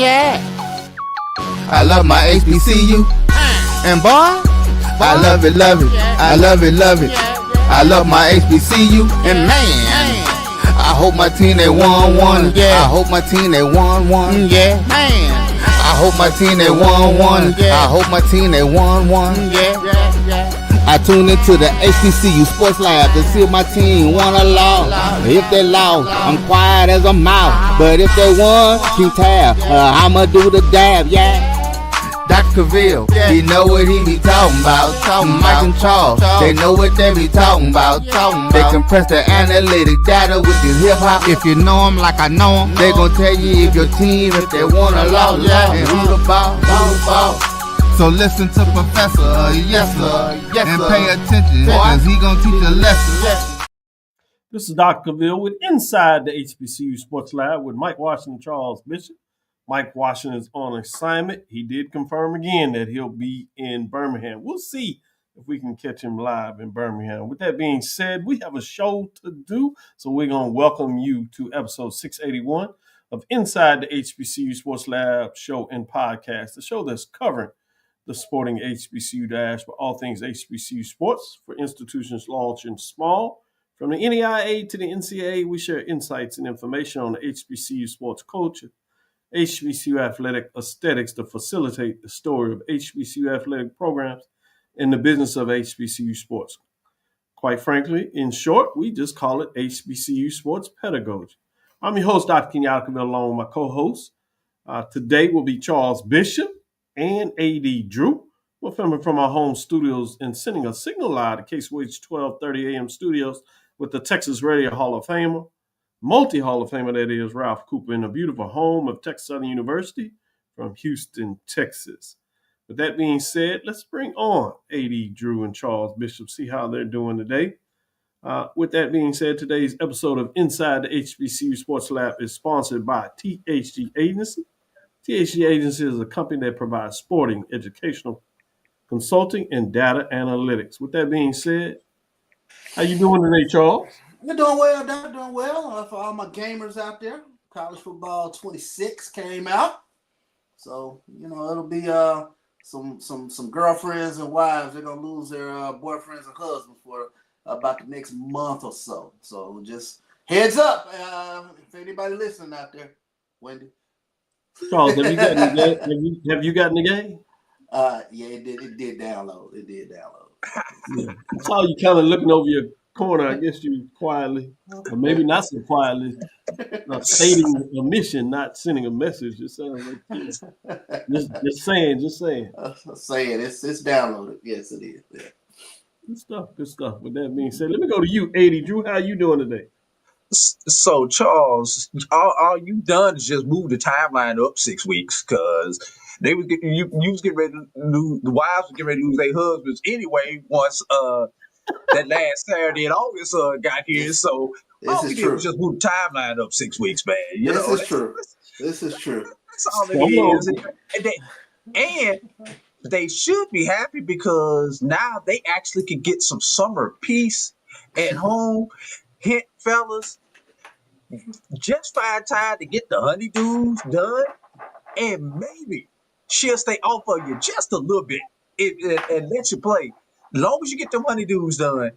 yeah. I love my HBCU. And boy, I love it, love it. I love it, love it. I love my HBCU. And man, I hope my team they won one. Yeah. I hope my team they won one. Yeah. Man, I hope my team they won one. I hope my team they won one. Yeah. I tune into the HBCU Sports Lab to see if my team won or lost. If they lost, I'm quiet as a mouse. But if they won, keep tab. I'ma do the dab, yeah. Dr. Cavil, he know what he be talking about. Mike and Charles, they know what they be talking about. They compress the analytic data with this hip hop. If you know them like I know them, they gon' tell you if your team, if they won or lost, and who the ball. So listen to Professor, yes sir, and pay attention, cause he gon' teach a lesson. This is Dr. Cavil with Inside the HBCU Sports Lab with Mike Washington, Charles Bishop. Mike Washington is on assignment. He did confirm again that he'll be in Birmingham. We'll see if we can catch him live in Birmingham. With that being said, we have a show to do, so we're going to welcome you to episode 681 of Inside the HBCU Sports Lab show and podcast, the show that's covering the sporting HBCU dash for all things HBCU sports for institutions large and small. From the NEIA to the NCAA, we share insights and information on the HBCU sports culture, HBCU athletic aesthetics to facilitate the story of HBCU athletic programs in the business of HBCU sports. Quite frankly, in short, we just call it HBCU sports pedagogy. I'm your host, Dr. Kenyatta Cavil, along with my co-host. Today will be Charles Bishop and A.D. Drew. We're filming from our home studios and sending a signal live to KSWH 1230 AM studios with the Texas Radio Hall of Famer, multi-Hall of Famer that is, Ralph Cooper, in the beautiful home of Texas Southern University from Houston, Texas. With that being said, let's bring on A.D. Drew and Charles Bishop, see how they're doing today. With that being said, today's episode of Inside the HBCU Sports Lab is sponsored by THG Agency. THG Agency is a company that provides sporting, educational, consulting, and data analytics. With that being said, how you doing today, Charles? You're doing well, Doc. Doing well. For all my gamers out there, college football 26 came out, so it'll be some girlfriends and wives. They're gonna lose their boyfriends and husbands for about the next month or so. So just heads up, if anybody listening out there, Wendy. Charles, have you gotten the game? Have you gotten the game? Yeah, it did download. Yeah. I saw you kind of looking over your corner. I guess you quietly, or maybe not so quietly, stating a mission, not sending a message. It sounds like just saying. Saying it's downloaded. Yes, it is. Yeah. Good stuff. With that being said, let me go to you, A.D. Drew. How you doing today? So, Charles, all you done is just move the timeline up 6 weeks because they was getting you was getting ready to lose, the wives were getting ready to lose their husbands anyway once that last Saturday in August got here. So all we did was just move the timeline up 6 weeks, man. This is true. That's all it is. And they should be happy because now they actually can get some summer peace at home. Hint, fellas, just find time to get the honeydews done, and maybe she'll stay off of you just a little bit and let you play. As long as you get them honeydews done,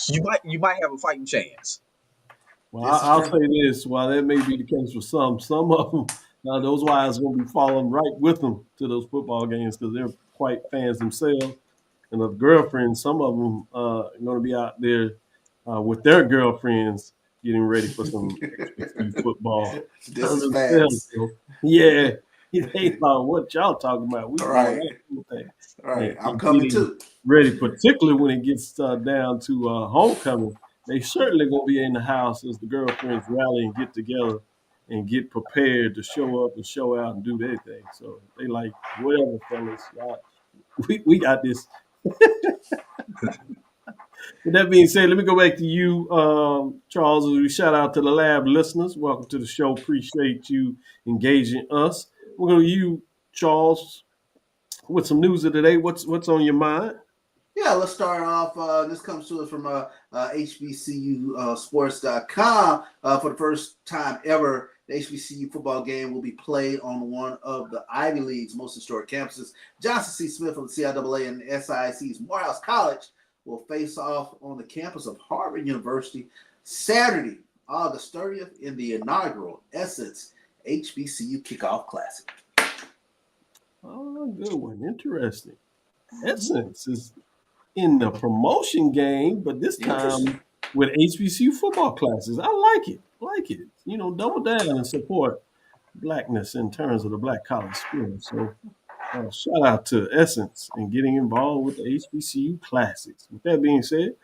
you might have a fighting chance. Well, I'll say this: while that may be the case for some of them, now those wives are going to be following right with them to those football games because they're quite fans themselves, and of girlfriends, some of them are going to be out there with their girlfriends getting ready for some football. This is fast. Yeah. They thought, what y'all talking about? All right. I'm coming too. Ready, particularly when it gets down to homecoming. They certainly going to be in the house as the girlfriends rally and get together and get prepared to show up and show out and do their thing. So they like, whatever, fellas. We got this. With that being said, let me go back to you, Charles, as we shout out to the lab listeners. Welcome to the show. Appreciate you engaging us. We're going to you, Charles, with some news of the day. What's on your mind? Yeah, let's start off. This comes to us from HBCU Sports.com. For the first time ever, the HBCU football game will be played on one of the Ivy League's most historic campuses. Johnson C. Smith of the CIAA and SIC's Morehouse College will face off on the campus of Harvard University Saturday, August 30th, in the inaugural Essence HBCU Kickoff Classic. Oh, good one. Interesting. Essence is in the promotion game, but this time with HBCU football classes. I like it. Double down and support blackness in terms of the black college spirit. So shout out to Essence and getting involved with the HBCU classics. With that being said,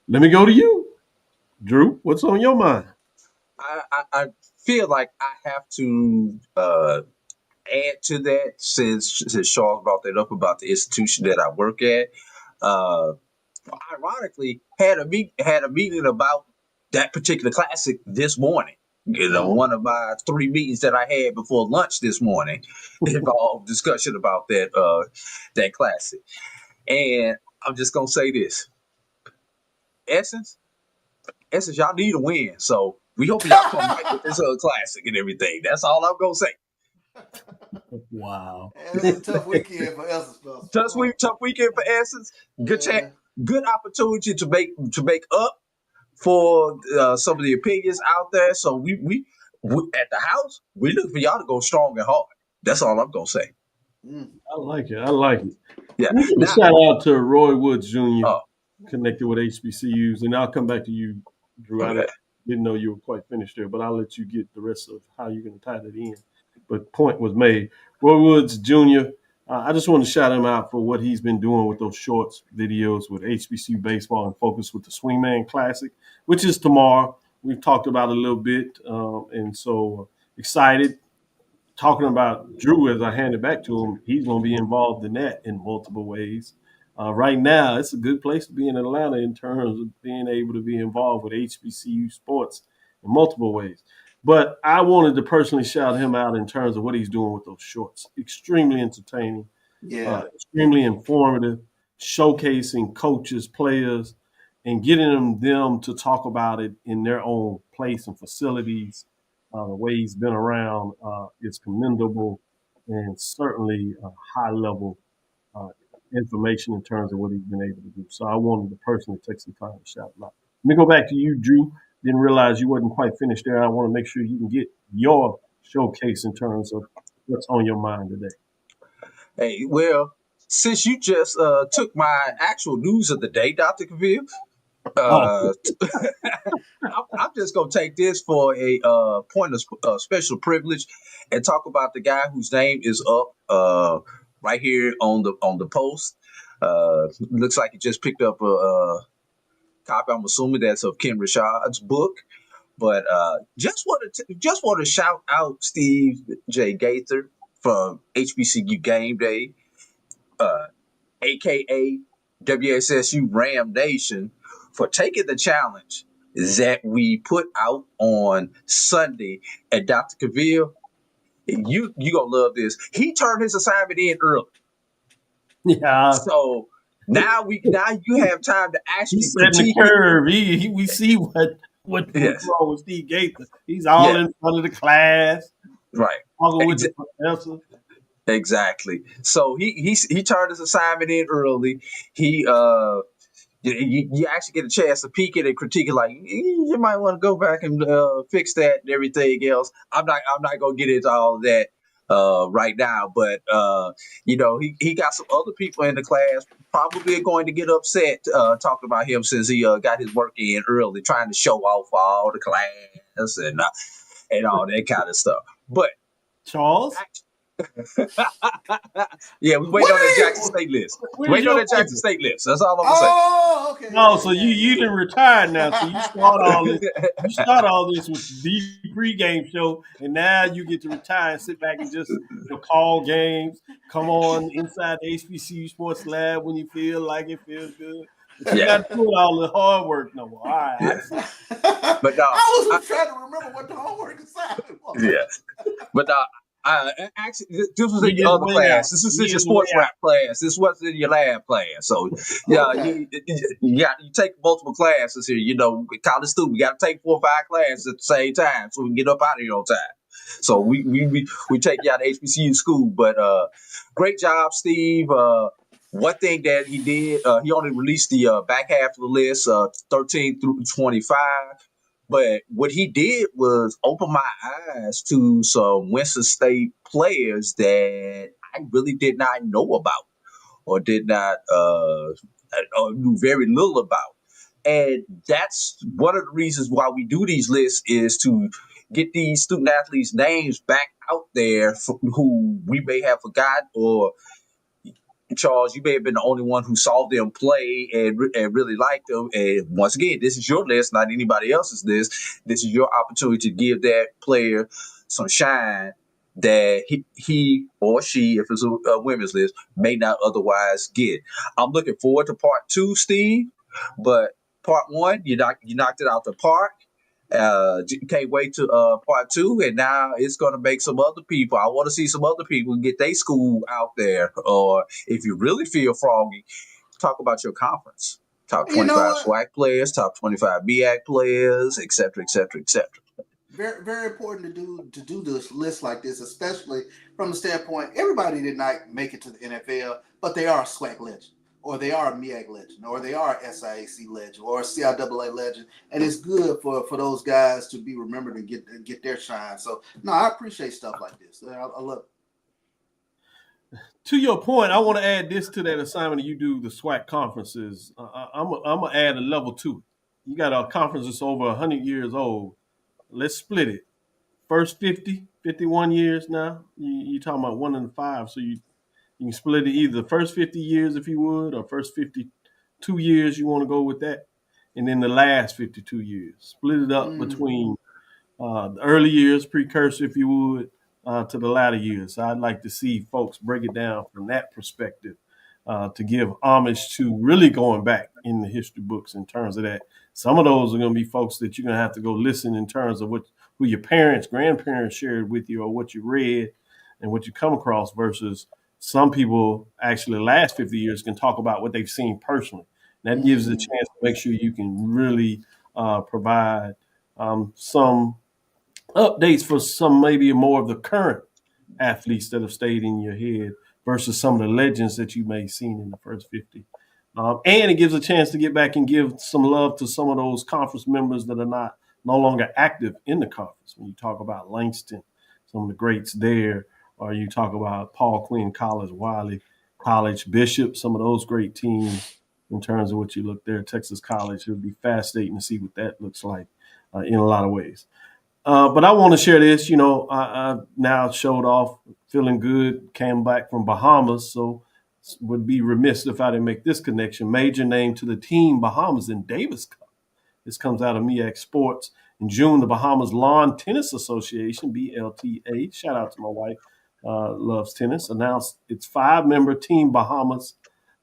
let me go to you. Drew, what's on your mind? I feel like I have to add to that since Charles brought that up about the institution that I work at. Ironically, had a meeting about that particular classic this morning. One of my 3 meetings that I had before lunch this morning involved discussion about that classic. And I'm just gonna say this: Essence, y'all need a win. So we hope y'all come back with this classic and everything. That's all I'm gonna say. Wow. It's a tough weekend for Essence. Tough weekend for Essence. Good opportunity to make up for some of the opinions out there. So we at the house, we look for y'all to go strong and hard. That's all I'm gonna say. I like it. Yeah. Shout out to Roy Woods Jr. Connected with HBCUs, and I'll come back to you, Drew. Okay. I didn't know you were quite finished there, but I'll let you get the rest of how you're going to tie that in. But point was made. Roy Woods Jr., I just want to shout him out for what he's been doing with those shorts videos with HBCU baseball and focus with the Swingman Classic, which is tomorrow. We've talked about it a little bit, and so excited. Talking about Drew, as I hand it back to him, he's going to be involved in that in multiple ways. Right now, it's a good place to be in Atlanta in terms of being able to be involved with HBCU sports in multiple ways. But I wanted to personally shout him out in terms of what he's doing with those shorts. Extremely entertaining, extremely informative, showcasing coaches, players, and getting them to talk about it in their own place and facilities. The way he's been around is commendable and certainly a high level information in terms of what he's been able to do. So I wanted to personally take some time to shout him out. Let me go back to you, Drew. Didn't realize you wasn't quite finished there. I want to make sure you can get your showcase in terms of what's on your mind today. Hey, well, since you just took my actual news of the day, Dr. Cavil, I'm just going to take this for a point of special privilege and talk about the guy whose name is up right here on the post. Looks like he just picked up a copy. I'm assuming that's of Ken Rashad's book. But just want to shout out Steve J. Gaither from HBCU Game Day, aka WSSU Ram Nation, for taking the challenge that we put out on Sunday. And Dr. Cavil, you gonna love this. He turned his assignment in early. Yeah. So now you have time to actually setting the curve. We see what's wrong with Steve Gaither. He's all in front of the class, right? Talking with the professor. Exactly. So he turned his assignment in early. You actually get a chance to peek at it and critique it, like you might want to go back and fix that and everything else. I'm not gonna get into all of that right now, but he got some other people in the class probably are going to get upset talking about him since he got his work in early, trying to show off all the class and all that kind of stuff. But Charles. Yeah, we wait on that Jackson State list. Wait on that Jackson State list. That's all I'm gonna say. Oh, okay. No, so you didn't retire now. So you start all this. You start all this with the pregame show, and now you get to retire and sit back and just call games. Come on inside the HBCU Sports Lab when you feel like it feels good. But you got to do all the hard work no more. All right. But I was trying to remember what the homework assignment was. Yeah. But Actually, this was in your other class. This is in your sports rap class. This wasn't in your lab class. So, yeah, Okay. you take multiple classes here. You know, college student, we got to take 4 or 5 classes at the same time so we can get up out of here on time. So we take you out of HBCU school. But great job, Steve. One thing that he did, he only released the back half of the list, 13 through 25. But what he did was open my eyes to some Winston State players that I really did not know about or did not or knew very little about. And that's one of the reasons why we do these lists is to get these student athletes' names back out there who we may have forgotten, or Charles, you may have been the only one who saw them play and really liked them. And once again, this is your list, not anybody else's list. This is your opportunity to give that player some shine that he or she, if it's a women's list, may not otherwise get. I'm looking forward to part 2, Steve. But part 1, you knocked it out the park. Can't wait to part 2, and now it's going to make some other people. I want to see some other people get their school out there. Or if you really feel froggy, talk about your conference. Top 25 SWAC players, top 25 MEAC players, et cetera, et cetera, et cetera. Very, very important to do this list like this, especially from the standpoint everybody did not make it to the NFL, but they are a SWAC legend, or they are a MEAC legend, or they are a SIAC legend, or a CIAA legend, and it's good for those guys to be remembered and get their shine. So, no, I appreciate stuff like this. I love it. To your point, I want to add this to that assignment. You do the SWAC conferences. I'm gonna add a level 2. You got a conference that's over 100 years old. Let's split it. First 50, 51 years now. You're talking about 1 in 5, so you can split it either the first 50 years if you would, or first 52 years you want to go with that, and then the last 52 years. Split it up between the early years, precursor if you would, to the latter years. So I'd like to see folks break it down from that perspective to give homage to really going back in the history books in terms of that. Some of those are going to be folks that you're going to have to go listen in terms of who your parents, grandparents shared with you, or what you read and what you come across, versus some people actually the last 50 years can talk about what they've seen personally. That gives a chance to make sure you can really provide some updates for some maybe more of the current athletes that have stayed in your head versus some of the legends that you may have seen in the first 50. And it gives a chance to get back and give some love to some of those conference members that are no longer active in the conference. When you talk about Langston, some of the greats there, or you talk about Paul Quinn College, Wiley College, Bishop, some of those great teams in terms of what you look there. Texas College, it would be fascinating to see what that looks like in a lot of ways. But I want to share this. I now showed off, feeling good, came back from Bahamas, so would be remiss if I didn't make this connection. Major name to the team Bahamas in Davis Cup. This comes out of MEAC Sports. In June, the Bahamas Lawn Tennis Association, BLTA, shout out to my wife, loves tennis, announced its 5-member Team Bahamas,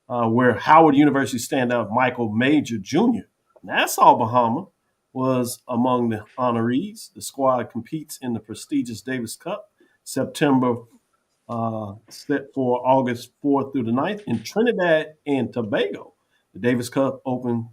where Howard University standout Michael Major Jr., Nassau, Bahama, was among the honorees. The squad competes in the prestigious Davis Cup, September set for August 4th through the 9th in Trinidad and Tobago. The Davis Cup Open,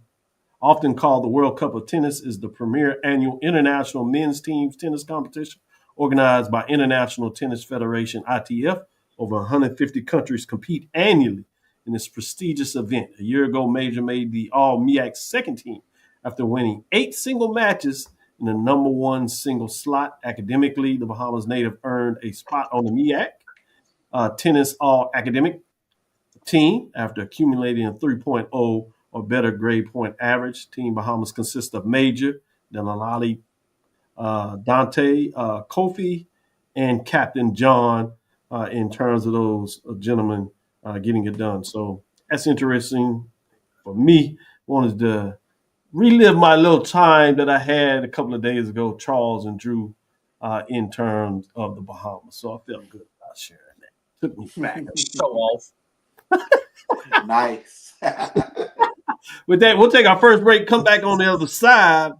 often called the World Cup of Tennis, is the premier annual international men's teams tennis competition organized by International Tennis Federation, ITF. Over 150 countries compete annually in this prestigious event. A year ago, Major made the All-MEAC second team after winning 8 single matches in the number 1 single slot. Academically, the Bahamas native earned a spot on the MEAC Tennis All-Academic team after accumulating a 3.0 or better grade point average. Team Bahamas consists of Major, Delanali, Dante, Kofi, and Captain John in terms of those gentlemen getting it done. So that's interesting for me. Wanted to relive my little time that I had a couple of days ago, Charles and Drew, in terms of the Bahamas. So I felt good about sharing that. Took me back. Show off. Nice. With that, we'll take our first break, come back on the other side,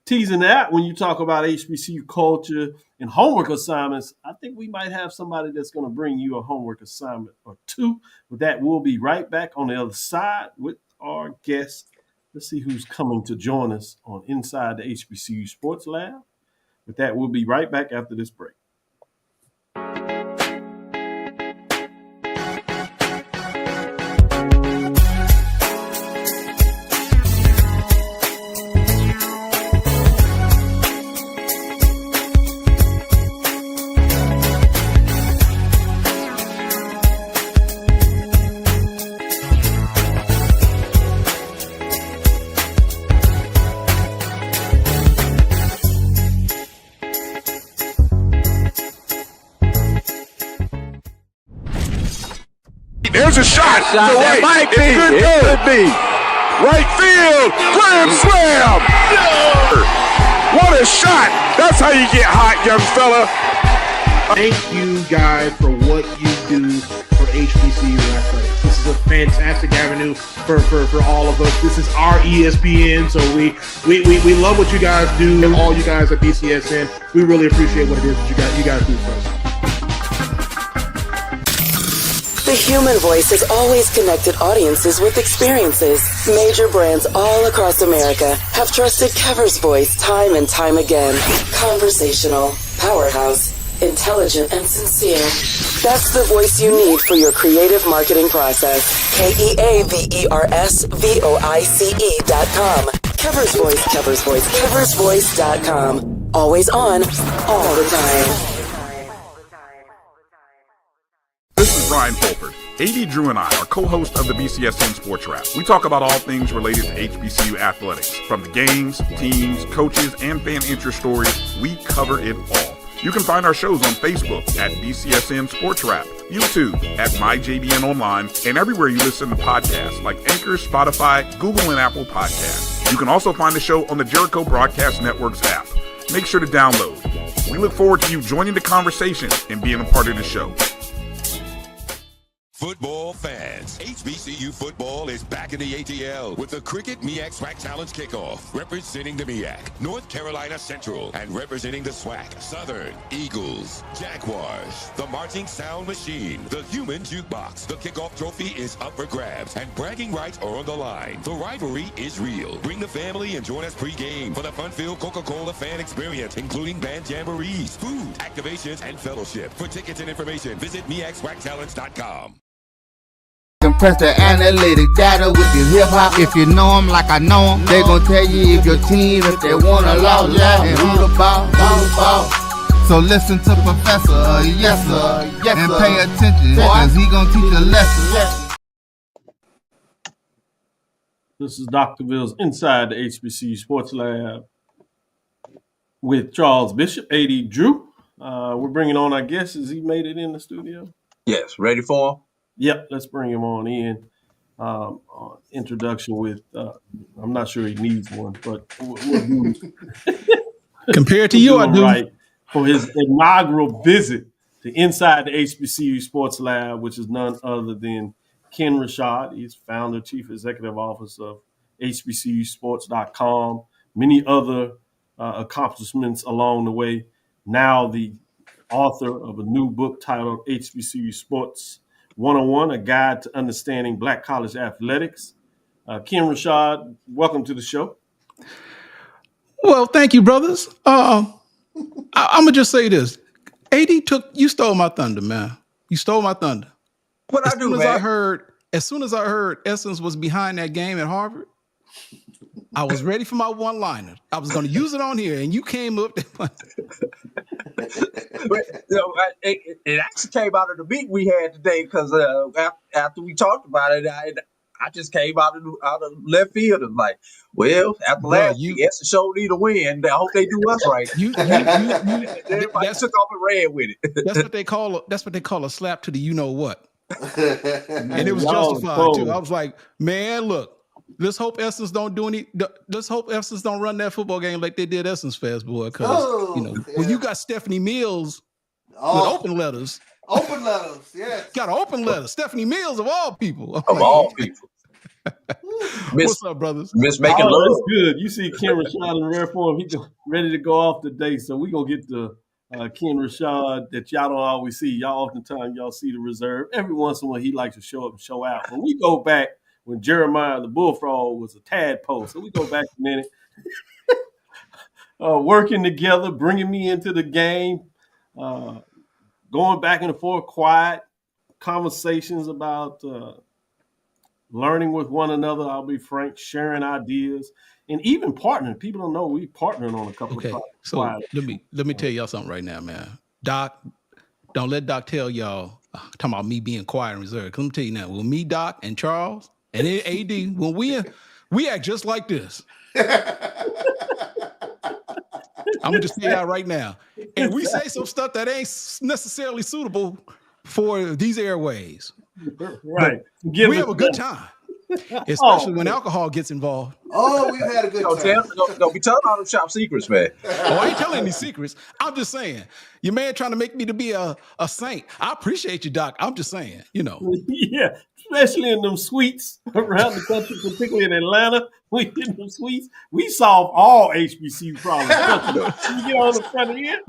teasing that when you talk about HBCU culture and homework assignments, I think we might have somebody that's going to bring you a homework assignment or two. With that, we'll be right back on the other side with our guest. Let's see who's coming to join us on Inside the HBCU Sports Lab. With that, we'll be right back after this break. There's a shot. That might be. It could be. Right field. Grand slam. What a shot. That's how you get hot, young fella. Thank you guys for what you do for HBCU athletics. This is a fantastic avenue for all of us. This is our ESPN, so we love what you guys do. And all you guys at BCSN, we really appreciate what it is that you guys do for us. The human voice has always connected audiences with experiences. Major brands all across America have trusted Kever's voice time and time again. Conversational, powerhouse, intelligent, and sincere. That's the voice you need for your creative marketing process. KEAVERSVOICE.com. Kever's Voice, Kever's Voice, KeversVoice.com. Always on, all the time. This is Brian Fulford. AD Drew and I are co-hosts of the BCSN Sports Wrap. We talk about all things related to HBCU athletics. From the games, teams, coaches, and fan interest stories, we cover it all. You can find our shows on Facebook at BCSN Sports Wrap, YouTube at MyJBN Online, and everywhere you listen to podcasts like Anchor, Spotify, Google, and Apple Podcasts. You can also find the show on the Jericho Broadcast Network's app. Make sure to download. We look forward to you joining the conversation and being a part of the show. Football fans, HBCU football is back in the ATL with the Cricket MEAC SWAC Challenge Kickoff. Representing the MEAC, North Carolina Central, and representing the SWAC, Southern, Eagles, Jaguars, the Marching Sound Machine, the Human Jukebox. The kickoff trophy is up for grabs, and bragging rights are on the line. The rivalry is real. Bring the family and join us pre-game for the fun-filled Coca-Cola fan experience, including band jamborees, food, activations, and fellowship. For tickets and information, visit MEACSWACChallenge.com. Compress the analytic data with your hip-hop. If you know them like I know them, they gon' tell you if your team, if they want to lose, and who the ball. So listen to Professor, yes sir, and pay attention, cause he gon' teach a lesson. This is Dr. Ville's Inside the HBCU Sports Lab with Charles Bishop, AD Drew. We're bringing on our guest. Has he made it in the studio? Yes, ready for him? Yep, let's bring him on in. Introduction with, I'm not sure he needs one, but we'll do compared to you, I do. Right for his inaugural visit to Inside the HBCU Sports Lab, which is none other than Ken Rashad. He's founder, chief executive officer of HBCUsports.com. Many other accomplishments along the way. Now the author of a new book titled HBCU Sports 101, a guide to understanding Black college athletics. Ken Rashad, welcome to the show. Well, thank you, brothers. I'm gonna just say this: AD you stole my thunder, man. You stole my thunder. What I do, man? As soon as I heard Essence was behind that game at Harvard, I was ready for my one-liner. I was going to use it on here, and you came up. It actually came out of the meeting we had today because after we talked about it, I just came out of left field and like, well, after last year, Essence showed need to win. I hope they do us right. Everybody took off and ran with it. That's what they call a slap to the you know what. And it was justified too. I was like, man, look. Let's hope Essence don't run that football game like they did Essence Fest, boy. Because when you got Stephanie Mills with open letters, yes, got an open letter. Stephanie Mills of all people. Of all people. What's up, brothers? Miss making Oh, love. it's good. You see Ken Rashad in rare form. He ready to go off today. So we're going to get the Ken Rashad that y'all don't always see. Y'all oftentimes y'all see the reserve. Every once in a while he likes to show up and show out. When we go back, when Jeremiah the Bullfrog was a tadpole. So we go back a minute. Working together, bringing me into the game, going back and forth, quiet conversations about learning with one another. I'll be frank, sharing ideas, and even partnering. People don't know we partnering on a couple of projects. So let me tell y'all something right now, man. Doc, don't let Doc tell y'all talking about me being quiet and reserved. Let me tell you now, when me, Doc, and Charles and then AD, when we act just like this. I'm gonna just tell y'all right now, and we say some stuff that ain't necessarily suitable for these airways. Right. We have a good time, especially when alcohol gets involved. Oh, we've had a good time. Don't be telling all them shop secrets, man. Oh, I ain't telling any secrets. I'm just saying, your man trying to make me to be a saint. I appreciate you, Doc. I'm just saying, Yeah, especially in them suites around the country, particularly in Atlanta. We in them suites. We solve all HBCU problems. You get on the front end,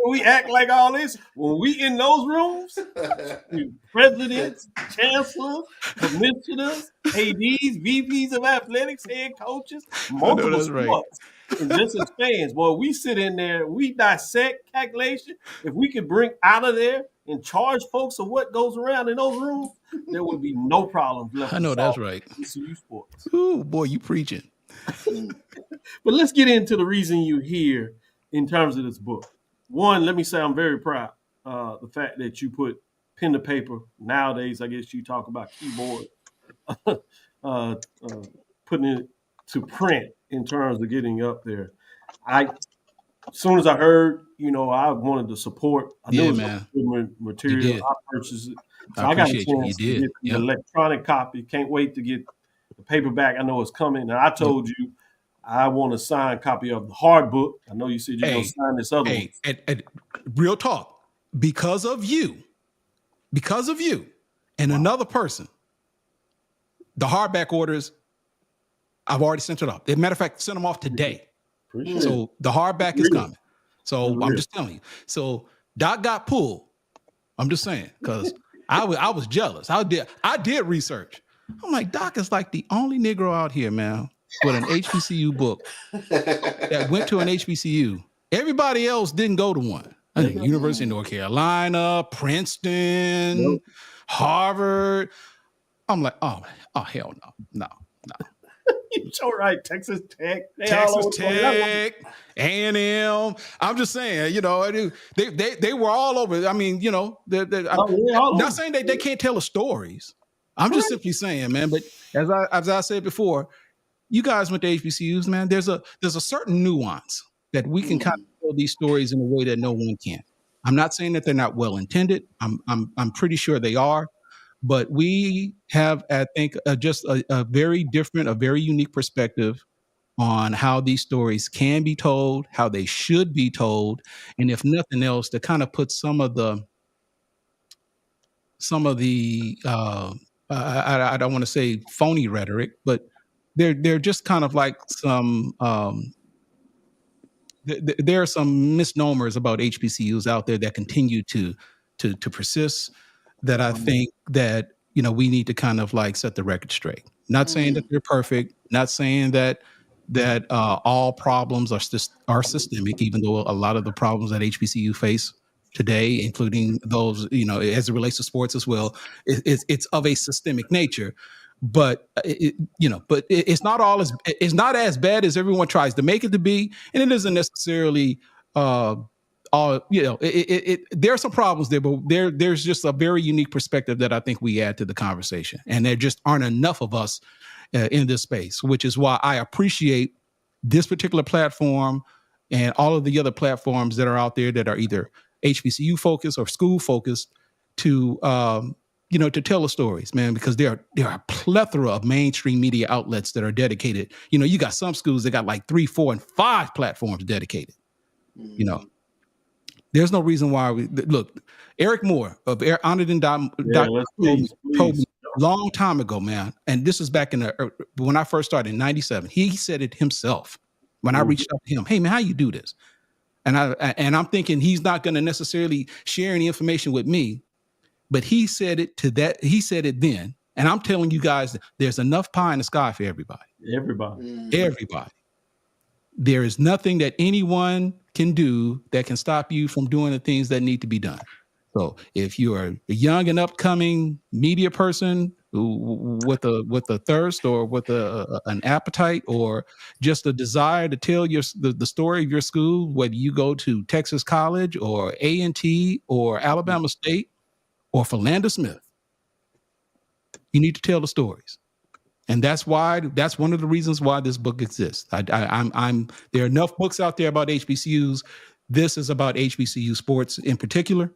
we act like all this. When we in those rooms, presidents, chancellors, commissioners, ADs, VPs of athletics, head coaches, multiple sports, and just as fans, boy, we sit in there, we dissect calculation. If we could bring out of there and charge folks of what goes around in those rooms, there would be no problems left. I know that's right. HBCU sports. Ooh, boy, you preaching. But let's get into the reason you're here in terms of this book. One, let me say I'm very proud the fact that you put pen to paper. Nowadays, I guess you talk about keyboard, putting it to print in terms of getting up there. As soon as I heard, I wanted to support. I knew it was good material. I purchased it. So I got a chance to get the electronic copy. Can't wait to get the paperback. I know it's coming. And I told you I want a signed copy of the hard book. I know you said you're going to sign this other one. And real talk, because of you, and another person, the hardback orders, I've already sent it off. As a matter of fact, sent them off today. So the hardback is coming. So I'm just telling you. So Doc got pulled. I'm just saying, because I was jealous. I did research. I'm like, Doc is like the only Negro out here, man, with an HBCU book that went to an HBCU. Everybody else didn't go to one. I think University of North Carolina, Princeton, Harvard. I'm like, oh hell no. You're right, Texas Tech, A&M. I'm just saying, they were all over. I mean, I'm not saying they can't tell the stories. I'm just simply saying, man. But as I said before, you guys went to HBCUs, man. There's a certain nuance that we can kind of tell these stories in a way that no one can. I'm not saying that they're not well intended. I'm pretty sure they are. But we have, I think, just a very different, a very unique perspective on how these stories can be told, how they should be told, and if nothing else, to kind of put some of the I don't want to say phony rhetoric, but they're just kind of like some. There are some misnomers about HBCUs out there that continue to persist. That I think that, we need to kind of like set the record straight. Not saying that they're perfect, not saying that all problems are systemic, even though a lot of the problems that HBCU face today, including those, as it relates to sports as well, it's of a systemic nature. But it's not as bad as everyone tries to make it to be, and it isn't necessarily there are some problems there, but there's just a very unique perspective that I think we add to the conversation, and there just aren't enough of us in this space, which is why I appreciate this particular platform and all of the other platforms that are out there that are either HBCU focused or school focused to tell the stories, man, because there are a plethora of mainstream media outlets that are dedicated. You got some schools that got like 3, 4, and 5 platforms dedicated. There's no reason why look. Eric Moore of Honored and told me long time ago, man. And this is back in when I first started in 97. He said it himself when I reached out to him. Hey, man, how you do this? And I'm thinking he's not going to necessarily share any information with me, but he said it he said it then. And I'm telling you guys, there's enough pie in the sky for everybody. Everybody. There is nothing that anyone can do that can stop you from doing the things that need to be done. So if you're a young and upcoming media person with a thirst or with an appetite or just a desire to tell the story of your school, whether you go to Texas College or A&T or Alabama State or Philander Smith, you need to tell the stories. And that's one of the reasons why this book exists. There are enough books out there about HBCUs. This is about HBCU sports in particular.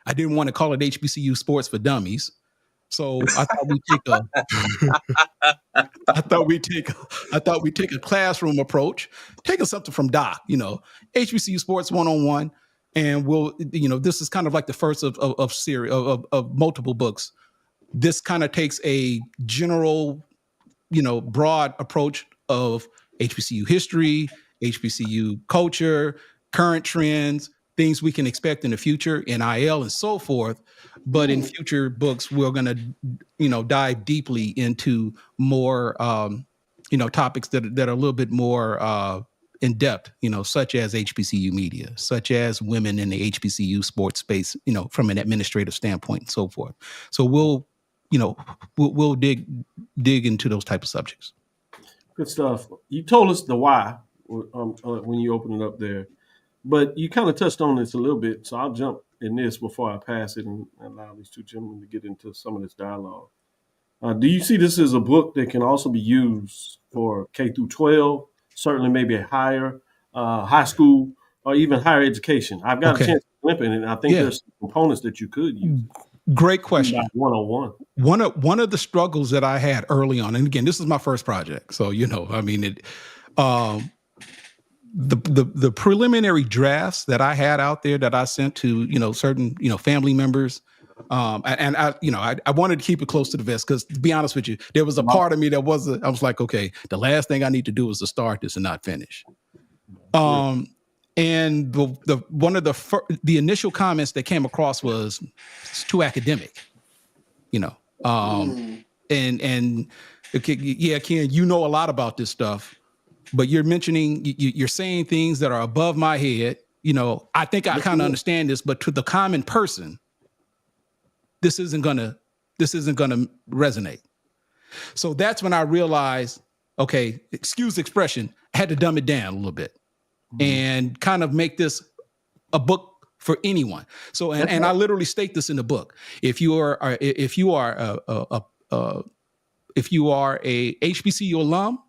I didn't want to call it HBCU Sports for Dummies. So I thought we take a classroom approach, taking something from Doc, HBCU Sports 101. And this is kind of like the first of series of multiple books. This kind of takes a general, broad approach of HBCU history, HBCU culture, current trends, things we can expect in the future, NIL and so forth. But in future books, we're going to, dive deeply into more, topics that are a little bit more in depth, such as HBCU media, such as women in the HBCU sports space, from an administrative standpoint and so forth. So we'll dig into those type of subjects. Good stuff. You told us the why when you opened it up there, but you kind of touched on this a little bit. So I'll jump in this before I pass it and allow these two gentlemen to get into some of this dialogue. Do you see this as a book that can also be used for K through 12, certainly maybe a higher high school or even higher education? I've got a chance to flip it, and I think there's some components that you could use. Great question. 101. One of the struggles that I had early on, and again, this is my first project, so the preliminary drafts that I had out there that I sent to certain family members, and I wanted to keep it close to the vest because, to be honest with you, there was a part of me that I was like, okay, the last thing I need to do is to start this and not finish. And one of the initial comments that came across was it's too academic, and okay, Ken, you know a lot about this stuff, but you're saying things that are above my head. I think I kind of understand this, but to the common person, this isn't gonna resonate. So that's when I realized, okay, excuse the expression, I had to dumb it down a little bit. And kind of make this a book for anyone. So, and I literally state this in the book. If you are a HBCU alum,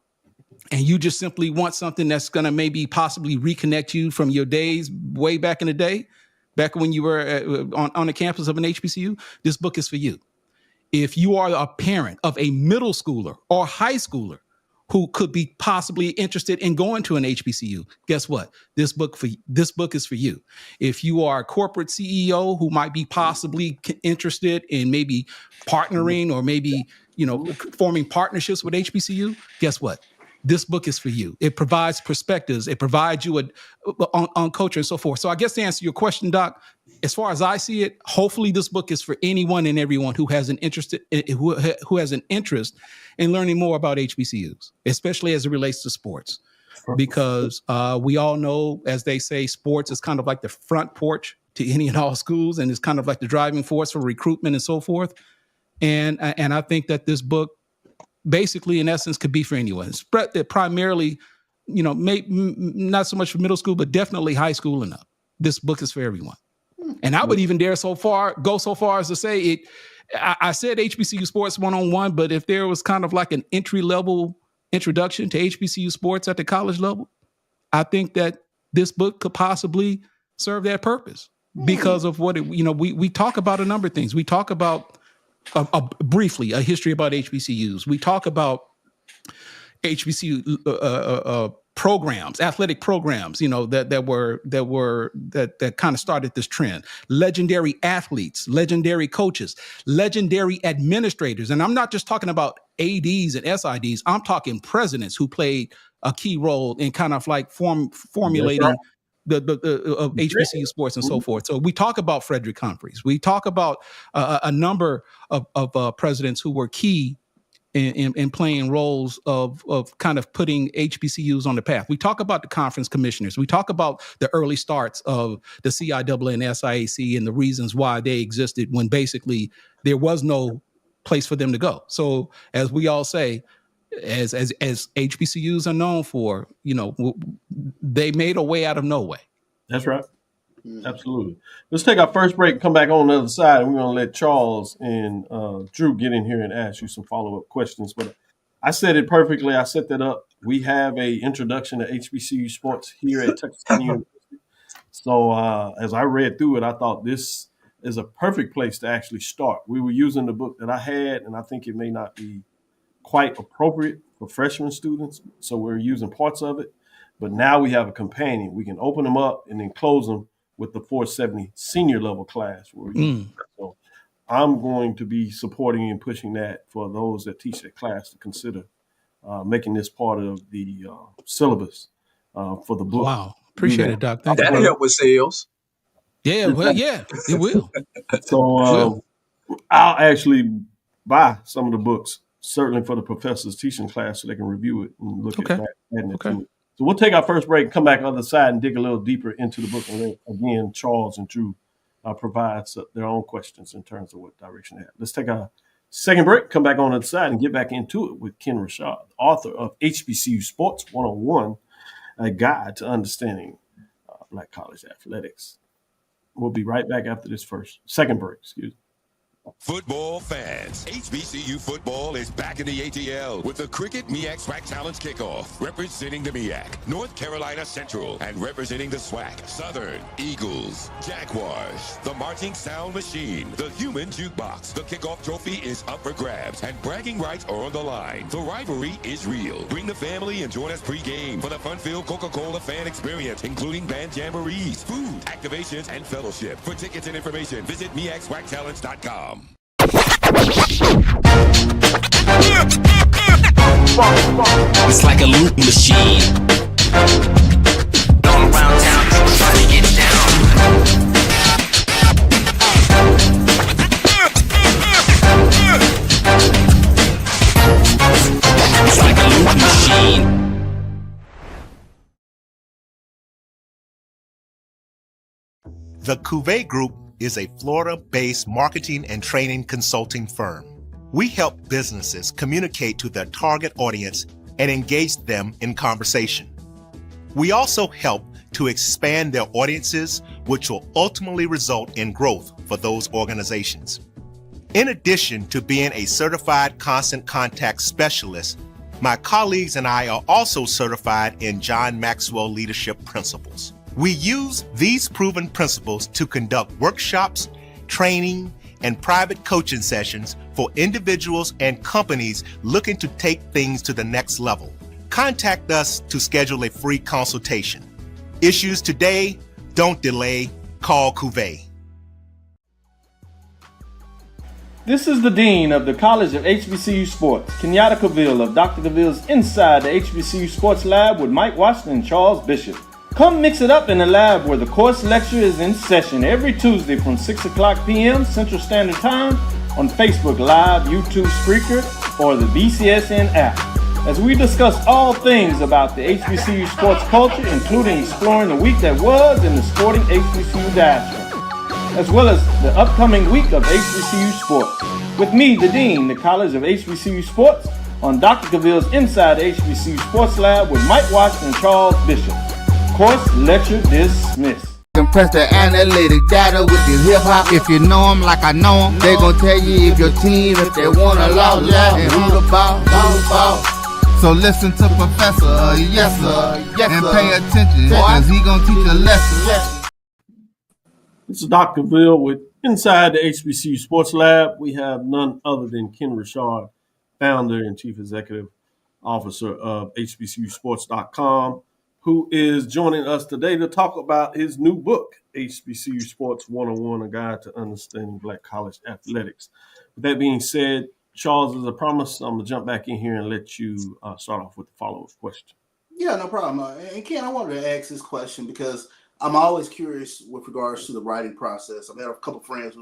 and you just simply want something that's going to maybe possibly reconnect you from your days way back in the day, back when you were on the campus of an HBCU, this book is for you. If you are a parent of a middle schooler or high schooler who could be possibly interested in going to an HBCU, guess what? This book is for you. If you are a corporate CEO who might be possibly interested in maybe partnering or maybe forming partnerships with HBCU, guess what? This book is for you. It provides perspectives. It provides you on culture and so forth. So I guess to answer your question, Doc, as far as I see it, hopefully this book is for anyone and everyone who has an interest in learning more about HBCUs, especially as it relates to sports, because we all know, as they say, sports is kind of like the front porch to any and all schools, and it's kind of like the driving force for recruitment and so forth. And I think that this book, basically, in essence, could be for anyone. It's primarily, not so much for middle school, but definitely high school and up. This book is for everyone. And I would even go so far as to say it. I said HBCU Sports 101, but if there was kind of like an entry-level introduction to HBCU sports at the college level, I think that this book could possibly serve that purpose because of what we talk about a number of things. We talk about briefly a history about HBCUs. We talk about HBCU programs, athletic programs, that kind of started this trend. Legendary athletes, legendary coaches, legendary administrators. And I'm not just talking about ADs and SIDs. I'm talking presidents who played a key role in kind of like formulating the of HBCU sports and so forth. So we talk about Frederick Humphreys. We talk about a number of presidents who were key in playing roles of kind of putting HBCUs on the path. We talk about the conference commissioners. We talk about the early starts of the CIAA and SIAC and the reasons why they existed when basically there was no place for them to go. So as we all say, as HBCUs are known for, they made a way out of no way. That's right. Absolutely. Let's take our first break, come back on the other side, and we're going to let Charles and Drew get in here and ask you some follow-up questions. But I said it perfectly. I set that up. We have a introduction to HBCU sports here at Texas University. So as I read through it, I thought this is a perfect place to actually start. We were using the book that I had, and I think it may not be quite appropriate for freshman students. So we're using parts of it. But now we have a companion. We can open them up and then close them with the 470 senior level class. So I'm going to be supporting and pushing that for those that teach that class to consider making this part of the syllabus for the book. Wow. Appreciate it, Doc. Thank you. That'll help with sales. Yeah, well, yeah, it will. So I'll actually buy some of the books, certainly for the professors teaching class so they can review it and look at that. Okay. So we'll take our first break, come back on the other side and dig a little deeper into the book. And then, again, Charles and Drew provide their own questions in terms of what direction they have. Let's take our second break, come back on the other side and get back into it with Ken Rashad, author of HBCU Sports 101, a guide to understanding Black college athletics. We'll be right back after this second break, excuse me. Football fans, HBCU football is back in the ATL with the Cricket MEAC SWAC Challenge Kickoff. Representing the MEAC, North Carolina Central, and representing the SWAC, Southern, Eagles, Jaguars, the Marching Sound Machine, the Human Jukebox. The kickoff trophy is up for grabs, and bragging rights are on the line. The rivalry is real. Bring the family and join us pre-game for the fun-filled Coca-Cola fan experience, including band jamborees, food, activations, and fellowship. For tickets and information, visit MEACSWACChallenge.com. It's like a loop machine. Going around town, trying to get down. It's like a loop machine. The Cavil Group is a Florida-based marketing and training consulting firm. We help businesses communicate to their target audience and engage them in conversation. We also help to expand their audiences, which will ultimately result in growth for those organizations. In addition to being a certified constant contact specialist, my colleagues and I are also certified in John Maxwell Leadership Principles. We use these proven principles to conduct workshops, training, and private coaching sessions for individuals and companies looking to take things to the next level. Contact us to schedule a free consultation. Issues today, don't delay, call Cavil. This is the Dean of the College of HBCU Sports, Kenyatta Cavil of Dr. Cavil's Inside the HBCU Sports Lab with Mike Washington and Charles Bishop. Come mix it up in the lab where the course lecture is in session every Tuesday from 6 o'clock p.m. Central Standard Time on Facebook Live, YouTube Spreaker, or the BCSN app, as we discuss all things about the HBCU sports culture, including exploring the week that was in the sporting HBCU diaspora, as well as the upcoming week of HBCU sports. With me, the Dean, the College of HBCU Sports, on Dr. Cavil's Inside the HBCU Sports Lab with Mike Washington and Charles Bishop. Course lecture dismissed. Compress the analytic data with your hip-hop. If you know them like I know them, they gon' tell you if your team, if they want a lot, and who the ball. So listen to Professor, yes sir, and pay attention, cause he gon' teach a lesson. This is Dr. Cavil with Inside the HBCU Sports Lab. We have none other than Ken Rashad, founder and chief executive officer of HBCUsports.com. who is joining us today to talk about his new book, HBCU Sports 101, A Guide to Understanding Black College Athletics. With that being said, Charles, as I promised, I'm going to jump back in here and let you start off with the follow-up question. Yeah, no problem. And Ken, I wanted to ask this question because I'm always curious with regards to the writing process. I've had a couple friends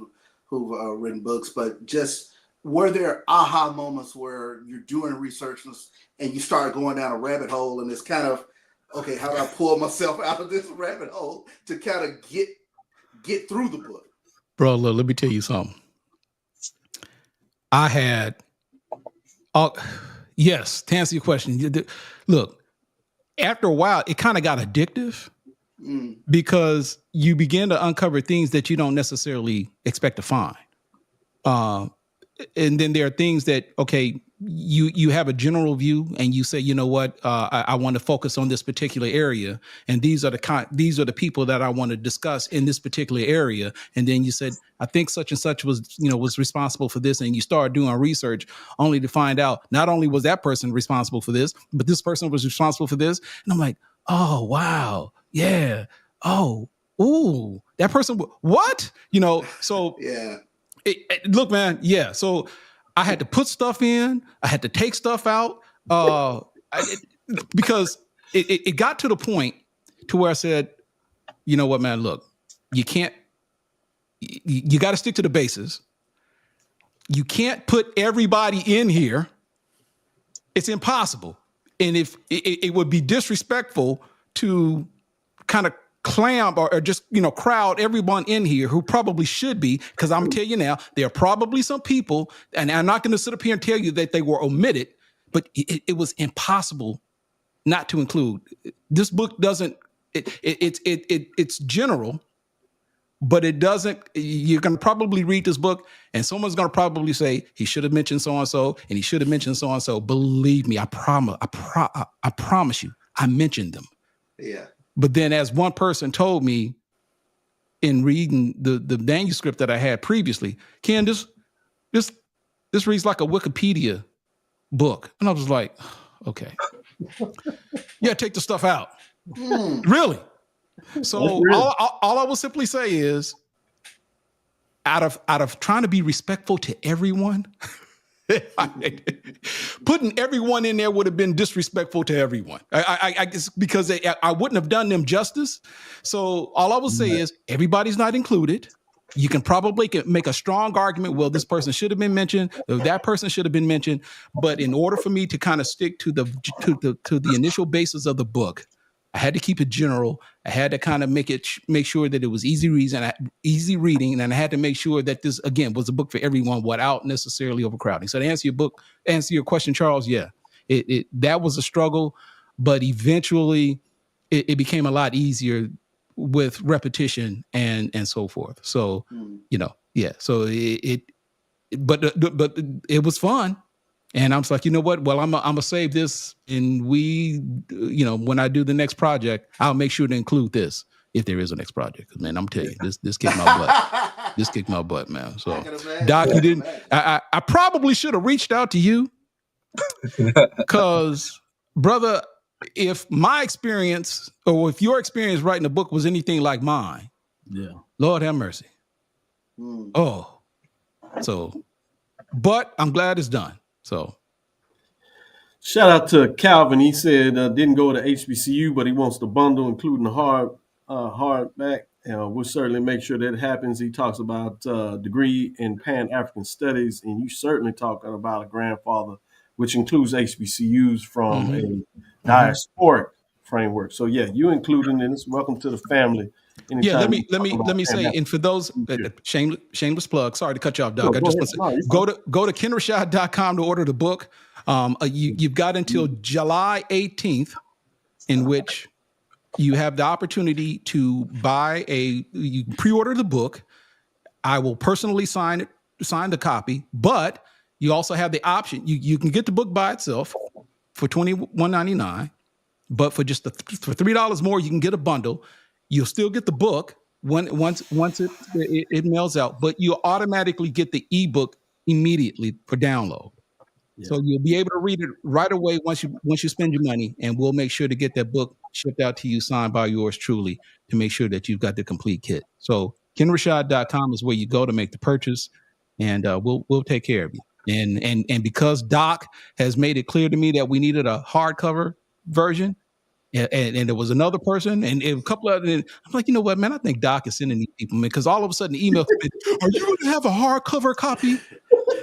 who've written books, but just were there aha moments where you're doing research and you start going down a rabbit hole and it's kind of, okay, how do I pull myself out of this rabbit hole to kind of get through the book? Bro, look, let me tell you something. I had, yes, to answer your question, look, after a while, it kind of got addictive because you begin to uncover things that you don't necessarily expect to find. And then there are things that, okay, you have a general view and you say, you know what, I want to focus on this particular area, and these are the people that I want to discuss in this particular area. And then you said, I think such and such was responsible for this, and you start doing research only to find out not only was that person responsible for this, but this person was responsible for this. And I'm like, oh wow, yeah, oh, ooh, that person, what, so yeah. Look, man, yeah. So I had to put stuff in. I had to take stuff out because it got to the point to where I said, you know what, man, look, you can't, you got to stick to the bases. You can't put everybody in here. It's impossible. And if it would be disrespectful to kind of clam or just, crowd everyone in here who probably should be, because I'm gonna tell you now, there are probably some people, and I'm not gonna sit up here and tell you that they were omitted, but it was impossible not to include. This book doesn't, it's general, but it doesn't, you're gonna probably read this book and someone's gonna probably say, he should have mentioned so-and-so and he should have mentioned so-and-so. Believe me, I promise you, I mentioned them. Yeah. But then, as one person told me in reading the manuscript that I had previously, Ken, this reads like a Wikipedia book. And I was like, okay. Yeah, take the stuff out. Really? So all I will simply say is, out of trying to be respectful to everyone, putting everyone in there would have been disrespectful to everyone. I guess because I wouldn't have done them justice. So all I will say is everybody's not included. You can probably make a strong argument. Well, this person should have been mentioned. That person should have been mentioned. But in order for me to kind of stick to the initial basis of the book, I had to keep it general. I had to kind of make sure that it was easy reading, and I had to make sure that this again was a book for everyone without necessarily overcrowding. So to answer your question, Charles, yeah, that was a struggle, but eventually it became a lot easier with repetition and so forth. So yeah. So but it was fun. And I was like, you know what? Well, I'm gonna save this, and when I do the next project, I'll make sure to include this if there is a next project. Because man, I'm telling you, this kicked my butt. This kicked my butt, man. So, Doc, you didn't. I probably should have reached out to you, because, brother, if my experience or if your experience writing a book was anything like mine, yeah, Lord have mercy. Oh, so, but I'm glad it's done. So, shout out to Calvin. He said didn't go to HBCU, but he wants the bundle, including the hardback. We'll certainly make sure that happens. He talks about degree in Pan-African Studies, and you certainly talking about a grandfather, which includes HBCUs from a diasporic framework. So yeah, you including in this. Welcome to the family. Anytime let me say, and for those shameless plug. Sorry to cut you off, Doug. I just want to say, go to kenrashad.com to order the book. You've got until July 18th, in which you have the opportunity to you pre-order the book. I will personally sign the copy, but you also have the option. You can get the book by itself for $21.99, but for just for $3 more, you can get a bundle. You'll still get the book once it mails out, but you automatically get the ebook immediately for download. Yeah. So you'll be able to read it right away once you spend your money, and we'll make sure to get that book shipped out to you, signed by yours truly, to make sure that you've got the complete kit. So KenRashad.com is where you go to make the purchase, and we'll take care of you. And because Doc has made it clear to me that we needed a hardcover version, and there was another person and a couple of other, I'm like, you know what, man, I think Doc is sending these people, man, because all of a sudden the email, are you going to have a hardcover copy?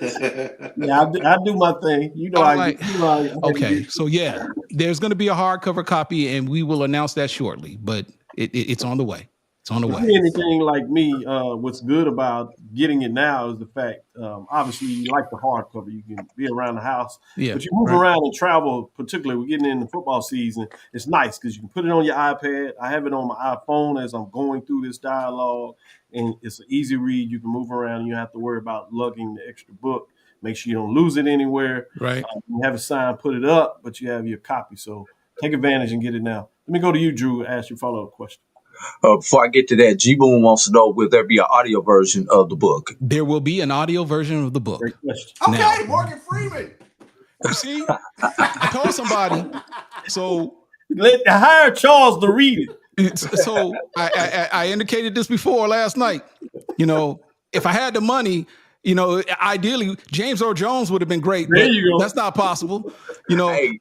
Yeah, I do my thing. You know, okay, so yeah, there's going to be a hardcover copy, and we will announce that shortly. But it's on the way. It's on the way. Anything like me, what's good about getting it now is the fact, obviously, you like the hardcover. You can be around the house, but you move around and travel. Particularly, we're getting in the football season. It's nice because you can put it on your iPad. I have it on my iPhone as I'm going through this dialogue. And it's an easy read. You can move around. You don't have to worry about lugging the extra book. Make sure you don't lose it anywhere. Right. You have a sign, put it up, but you have your copy. So take advantage and get it now. Let me go to you, Drew, and ask you a follow-up question. Before I get to that, G-Boom wants to know, will there be an audio version of the book? There will be an audio version of the book. Okay, now, Morgan Freeman. You see, I told somebody. So hire Charles to read it. So I indicated this before last night. You know, if I had the money, you know, ideally James Earl Jones would have been great. There you go. That's not possible. You know, I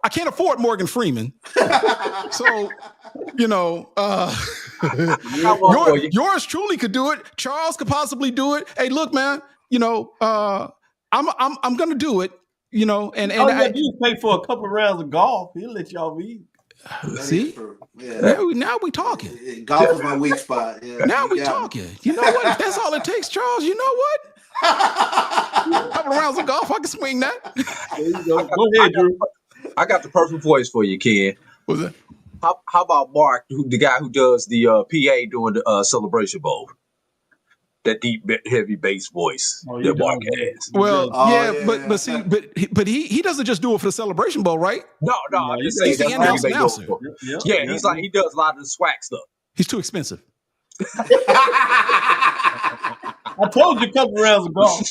can't afford Morgan Freeman. So, you know, yours truly could do it. Charles could possibly do it. Hey, look, man. You know, I'm gonna do it. You know, and I do pay for a couple of rounds of golf. He'll let y'all read. See, now we talking. Golf is my weak spot. Yeah, now we talking. You know what? If that's all it takes, Charles. You know what? A couple of rounds of golf, I can swing that. There you go. Go ahead, Drew. I got the perfect voice for you, Ken. What's that? How about Mark, the guy who does the PA during the Celebration Bowl? That deep, heavy bass voice that Mark has. Well, but see, but he doesn't just do it for the Celebration Bowl, right? No, he's the in-house announcer. Yeah, he's like, he does a lot of the swag stuff. He's too expensive. I told you a couple rounds of golf.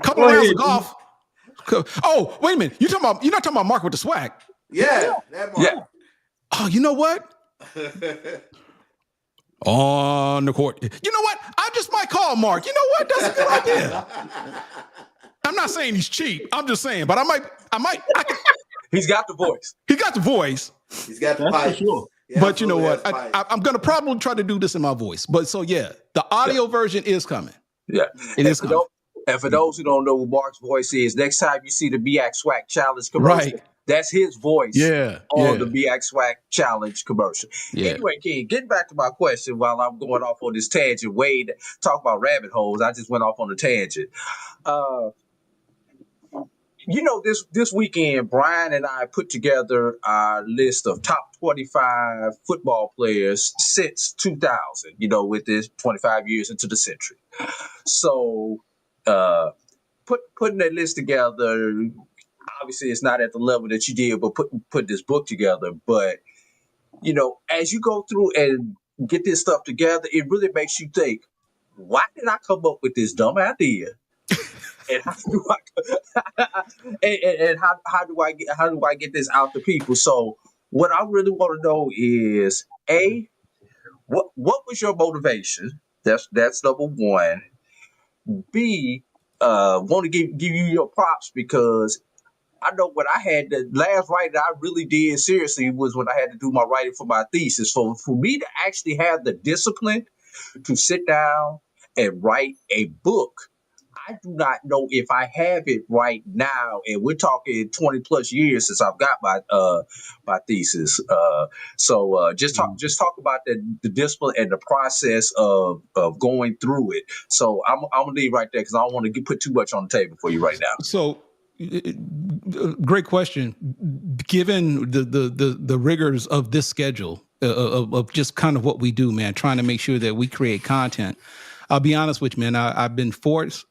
Couple rounds of golf. Oh, wait a minute. You're not talking about Mark with the swag. Yeah, that Mark. Yeah. Oh, you know what? On the court. You know what? I just might call Mark. You know what? That's a good idea. I'm not saying he's cheap. I'm just saying, but I might. He's got the voice. He got the voice. He's got the pipe. Sure. Yeah, but you know what? I'm going to probably try to do this in my voice. But so, yeah, the audio version is coming. Yeah. It is coming. And for those who don't know what Mark's voice is, next time you see the BX Swag Challenge commercial, that's his voice on the BX Swag Challenge commercial. Yeah. Anyway, King, getting back to my question while I'm going off on this tangent, Wade, talk about rabbit holes. I just went off on a tangent. You know, this weekend, Brian and I put together our list of top 25 football players since 2000, you know, with this 25 years into the century. So putting that list together, obviously it's not at the level that you did, but put this book together. But, you know, as you go through and get this stuff together, it really makes you think, why did I come up with this dumb idea? And how do I get this out to people? So what I really want to know is, A, what was your motivation? That's number one. B, want to give you your props because I know when I had the last writing I really did seriously was when I had to do my writing for my thesis. So for me to actually have the discipline to sit down and write a book, I do not know if I have it right now, and we're talking 20 plus years since I've got my thesis. So just talk about the discipline and the process of going through it. So I'm gonna leave right there because I don't want to put too much on the table for you right now. So, great question. Given the rigors of this schedule of just kind of what we do, man, trying to make sure that we create content. I'll be honest with you, man. I've been fortunate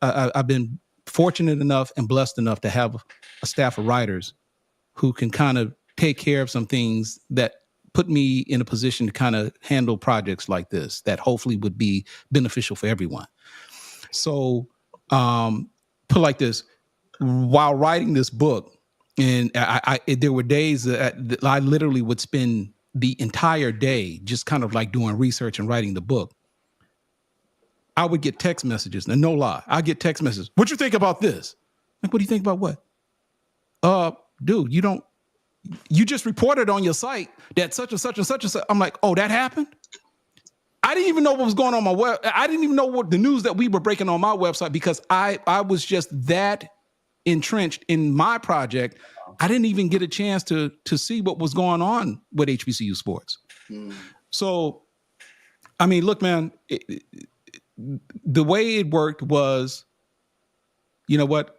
enough and blessed enough to have a staff of writers who can kind of take care of some things that put me in a position to kind of handle projects like this that hopefully would be beneficial for everyone. So, put like this: while writing this book, And there were days that I literally would spend the entire day just kind of like doing research and writing the book. I would get text messages, and no lie, I get text messages. What you think about this? Like, what do you think about what? Dude, you just reported on your site that such and such and such and such. I'm like, oh, that happened? I didn't even know what was going on my web. I didn't even know what the news that we were breaking on my website because I was just that entrenched in my project. I didn't even get a chance to see what was going on with HBCU sports. So, I mean, look, man, the way it worked was, you know what?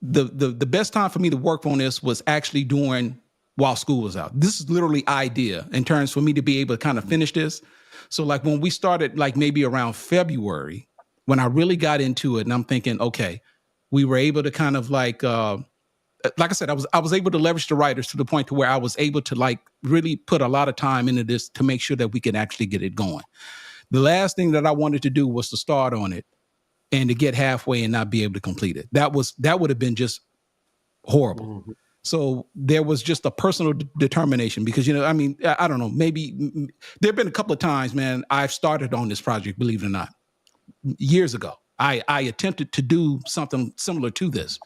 The best time for me to work on this was actually during while school was out. This is literally idea in terms for me to be able to kind of finish this. So like when we started, like maybe around February, when I really got into it, and I'm thinking, okay, we were able to kind of like I said, I was able to leverage the writers to the point to where I was able to like really put a lot of time into this to make sure that we could actually get it going. The last thing that I wanted to do was to start on it and to get halfway and not be able to complete it. That would have been just horrible. Mm-hmm. So there was just a personal determination because, you know, I mean, I don't know, maybe there've been a couple of times, man, I've started on this project, believe it or not, years ago. I attempted to do something similar to this.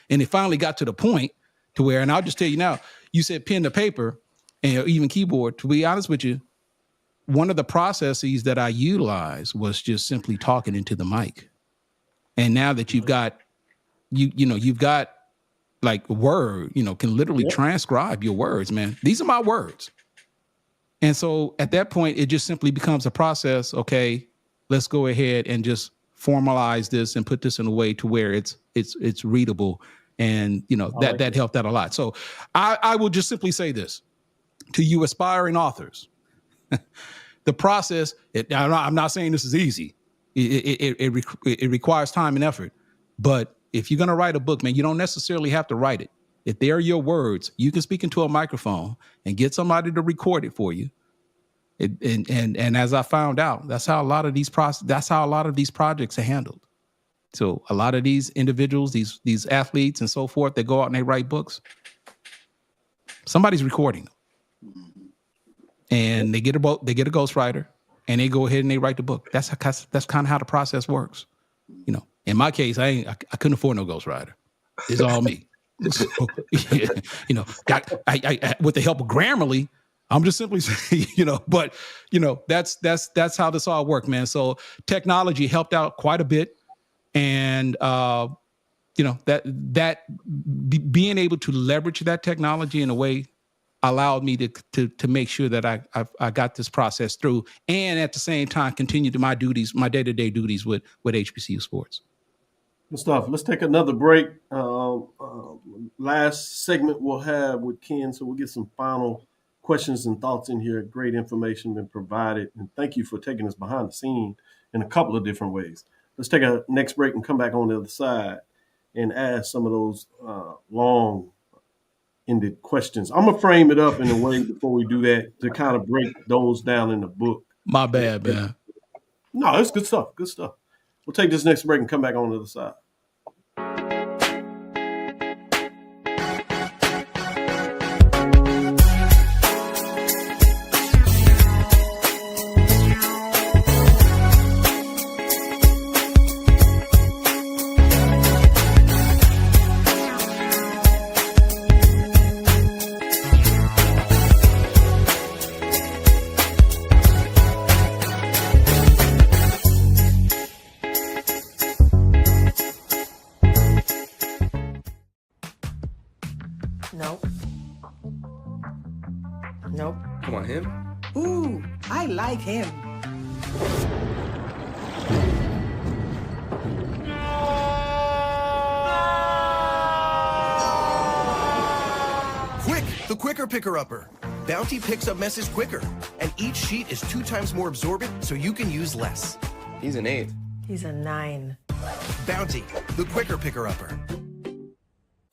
And it finally got to the point to where, and I'll just tell you now, you said pen to paper and even keyboard. To be honest with you, one of the processes that I utilized was just simply talking into the mic. And now that you've got, you've got like Word, can literally transcribe your words, man. These are my words. And so at that point, it just simply becomes a process. Okay, let's go ahead and just formalize this and put this in a way to where it's readable. And, that helped out a lot. So I will just simply say this to you aspiring authors. The process, I'm not saying this is easy. It requires time and effort. But if you're going to write a book, man, you don't necessarily have to write it. If they're your words, you can speak into a microphone and get somebody to record it for you. And as I found out, that's how a lot of these projects are handled. So a lot of these individuals, these athletes and so forth, they go out and they write books. Somebody's recording them. And they get a ghostwriter and they go ahead and they write the book. That's kind of how the process works. In my case, I couldn't afford no ghostwriter. It's all me. So, I with the help of Grammarly, I'm just simply saying, but that's how this all worked, man. So technology helped out quite a bit. And that being able to leverage that technology in a way allowed me to make sure that I got this process through, and at the same time continue to my day-to-day duties with HBCU sports. Good stuff. Let's take another break. Last segment we'll have with Ken, so we'll get some final questions and thoughts in here. Great information been provided, and thank you for taking us behind the scene in a couple of different ways. Let's take a next break and come back on the other side and ask some of those long-ended questions. I'm going to frame it up in a way before we do that to kind of break those down in the book. My bad, man. No, it's good stuff. Good stuff. We'll take this next break and come back on the other side. Nope. Come on, him? Ooh, I like him. Quick, the quicker picker-upper. Bounty picks up messes quicker, and each sheet is 2 times more absorbent, so you can use less. He's an 8. He's a 9. Bounty, the quicker picker-upper.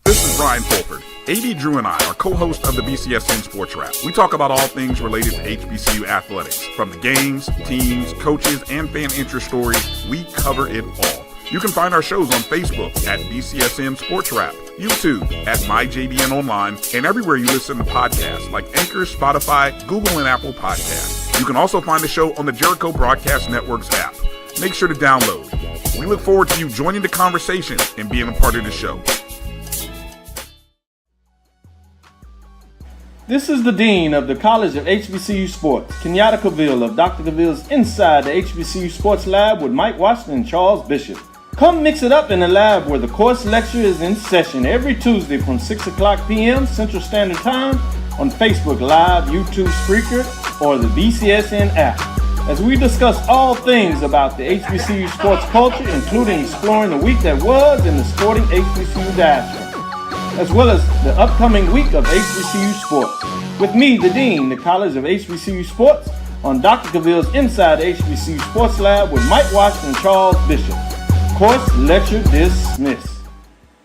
This is Ryan Fulford. AD Drew and I are co-hosts of the BCSN Sports Wrap. We talk about all things related to HBCU athletics. From the games, teams, coaches, and fan interest stories, we cover it all. You can find our shows on Facebook at BCSN Sports Wrap, YouTube at MyJBN Online, and everywhere you listen to podcasts like Anchor, Spotify, Google, and Apple Podcasts. You can also find the show on the Jericho Broadcast Network's app. Make sure to download. We look forward to you joining the conversation and being a part of the show. This is the Dean of the College of HBCU Sports, Kenyatta Cavil of Dr. Cavil's Inside the HBCU Sports Lab with Mike Washington and Charles Bishop. Come mix it up in the lab where the course lecture is in session every Tuesday from 6 o'clock p.m. Central Standard Time on Facebook Live, YouTube Spreaker, or the BCSN app, as we discuss all things about the HBCU sports culture, including exploring the week that was in the sporting HBCU diaspora, as well as the upcoming week of HBCU sports. With me, the Dean, the College of HBCU Sports, on Dr. Cavil's Inside the HBCU Sports Lab with Mike Washington and Charles Bishop. Course lecture dismissed.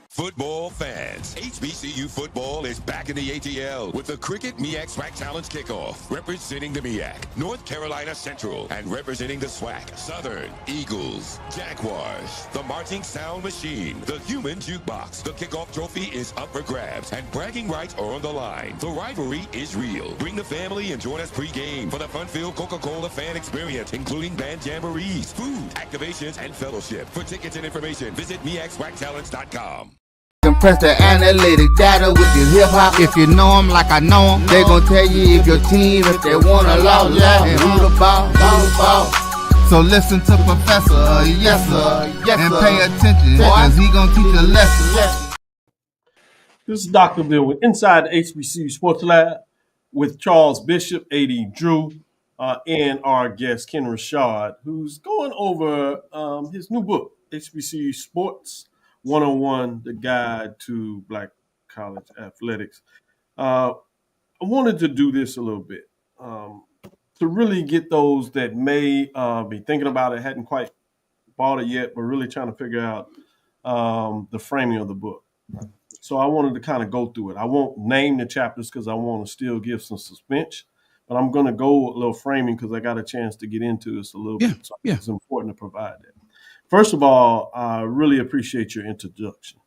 Football fans, HBCU football is back in the ATL with the Cricket MEAC SWAC Challenge Kickoff. Representing the MEAC, North Carolina Central, and representing the SWAC, Southern, Eagles, Jaguars, the Marching Sound Machine, the Human Jukebox. The kickoff trophy is up for grabs, and bragging rights are on the line. The rivalry is real. Bring the family and join us pre-game for the fun-filled Coca-Cola fan experience, including band jamborees, food, activations, and fellowship. For tickets and information, visit MEACSWACChallenge.com. Compress the analytic data with your hip hop. If you know them like I know them, they gon' tell you if your team, if they wanna lose, and who the ball. So listen to Professor, yes sir, and pay attention, cause he gon' teach a lesson. This is Dr. Bill with Inside the HBCU Sports Lab with Charles Bishop, A.D. Drew, and our guest Ken Rashad, who's going over his new book, HBCU Sports 101, the guide to Black college athletics. I wanted to do this a little bit to really get those that may be thinking about it, hadn't quite bought it yet, but really trying to figure out the framing of the book. So I wanted to kind of go through it. I won't name the chapters because I want to still give some suspense, but I'm going to go a little framing because I got a chance to get into this a little bit. So it's important to provide that. First of all, I really appreciate your introduction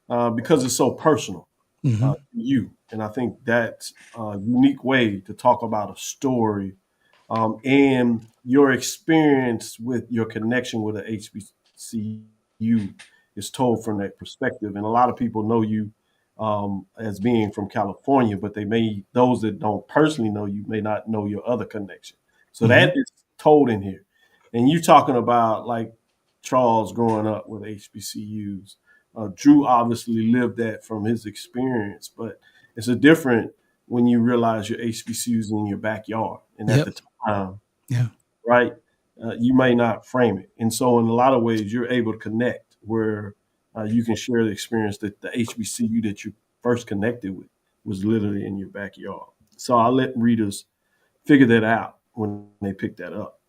because it's so personal to you. And I think that's a unique way to talk about a story and your experience with your connection with a HBCU is told from that perspective. And a lot of people know you as being from California, but those that don't personally know you may not know your other connection. So that is told in here. And you're talking about like Charles growing up with HBCUs. Drew obviously lived that from his experience, but it's a different when you realize your HBCUs in your backyard. And at the time, right, you may not frame it. And so in a lot of ways, you're able to connect where you can share the experience that the HBCU that you first connected with was literally in your backyard. So I'll let readers figure that out when they pick that up.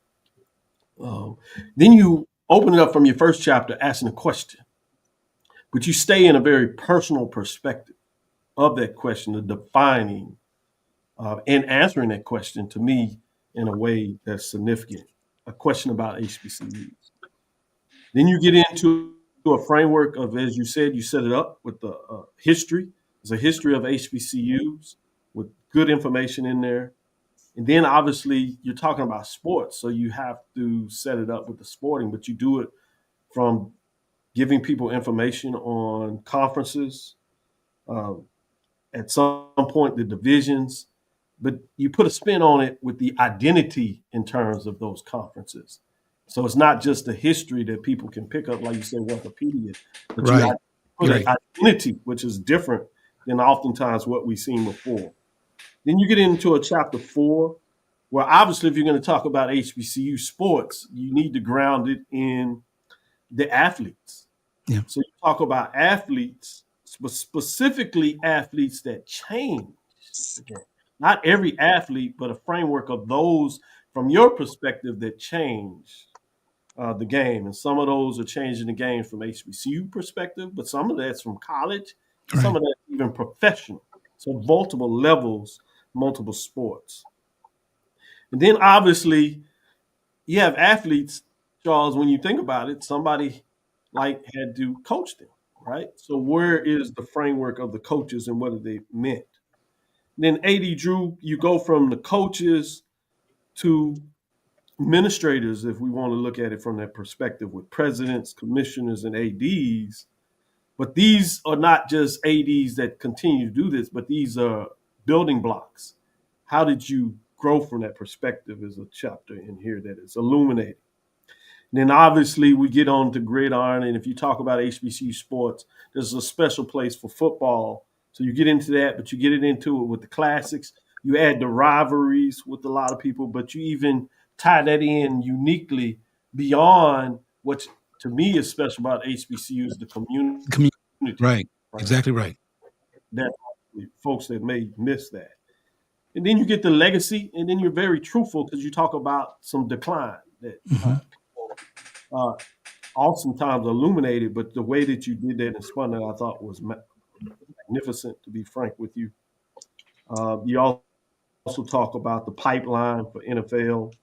Then you open it up from your first chapter asking a question, but you stay in a very personal perspective of that question, the defining and answering that question to me in a way that's significant, a question about HBCUs. Then you get into a framework of, as you said, you set it up with the history. There's a history of HBCUs with good information in there. And then obviously you're talking about sports, so you have to set it up with the sporting, but you do it from giving people information on conferences, at some point the divisions, but you put a spin on it with the identity in terms of those conferences. So it's not just the history that people can pick up, like you said, Wikipedia, but you put an identity, which is different than oftentimes what we've seen before. Then you get into a chapter 4, where obviously if you're going to talk about HBCU sports, you need to ground it in the athletes. Yeah. So you talk about athletes, specifically athletes that change. Okay. Not every athlete, but a framework of those from your perspective that change the game. And some of those are changing the game from HBCU perspective, but some of that's from college, some of that's even professional. So multiple levels, multiple sports. And then obviously you have athletes, Charles, when you think about it, somebody like had to coach them, right? So where is the framework of the coaches and what are they meant? Then AD Drew, you go from the coaches to administrators, if we want to look at it from that perspective, with presidents, commissioners, and ADs. But these are not just ADs that continue to do this, but these are building blocks. How did you grow from that perspective is a chapter in here that is illuminating. And then obviously we get on to gridiron, and if you talk about HBCU sports, there's a special place for football. So you get into that, but you get into it with the classics. You add the rivalries with a lot of people, but you even tie that in uniquely beyond what to me is special about HBCUs, the community. Right. Exactly right. That folks that may miss that. And then you get the legacy, and then you're very truthful because you talk about some decline that oftentimes illuminated, but the way that you did that and spun that I thought was magnificent, to be frank with you. You also talk about the pipeline for NFL.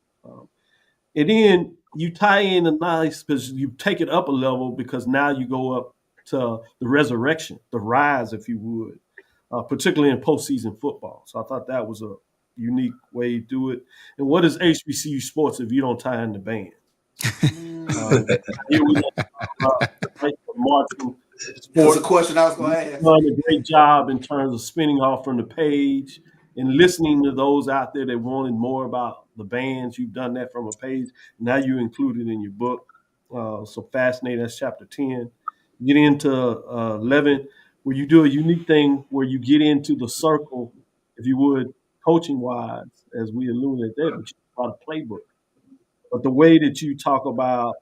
And then you tie in a nice, because you take it up a level because now you go up to the resurrection, the rise, if you would, particularly in postseason football. So I thought that was a unique way to do it. And what is HBCU sports if you don't tie in the band? Here we marching sports. That's a question I was going to ask. Done a great job in terms of spinning off from the page and listening to those out there that wanted more about the bands. You've done that from a page. Now you include it in your book. So fascinating. That's chapter 10. Get into 11, where you do a unique thing where you get into the circle, if you would, coaching-wise, as we alluded there, but you talk about a playbook. But the way that you talk about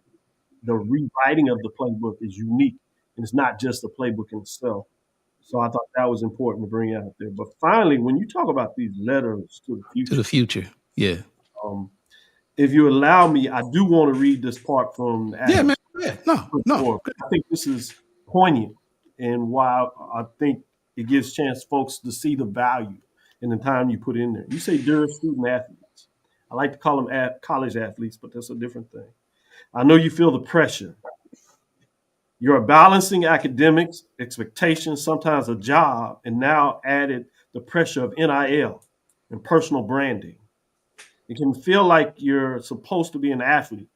the rewriting of the playbook is unique, and it's not just the playbook in itself. So I thought that was important to bring out there. But finally, when you talk about these letters to the future, yeah. If you allow me, I do want to read this part from Yeah, man. Yeah. No. I think this is poignant, and why I think it gives chance folks to see the value in the time you put in there. You say dear student athletes. I like to call them college athletes, but that's a different thing. I know you feel the pressure. You're balancing academics, expectations, sometimes a job, and now added the pressure of NIL and personal branding. It can feel like you're supposed to be an athlete,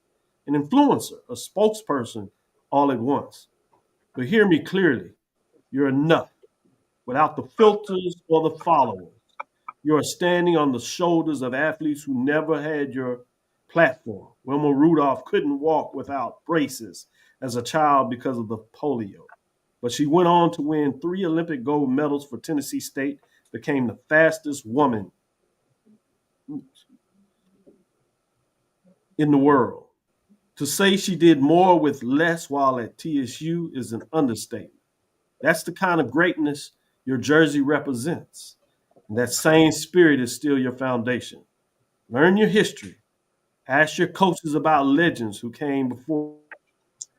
an influencer, a spokesperson all at once. But hear me clearly. You're enough without the filters or the followers. You're standing on the shoulders of athletes who never had your platform. Wilma Rudolph couldn't walk without braces as a child because of the polio. But she went on to win 3 Olympic gold medals for Tennessee State, became the fastest woman in the world. To say she did more with less while at TSU is an understatement. That's the kind of greatness your jersey represents. And that same spirit is still your foundation. Learn your history. Ask your coaches about legends who came before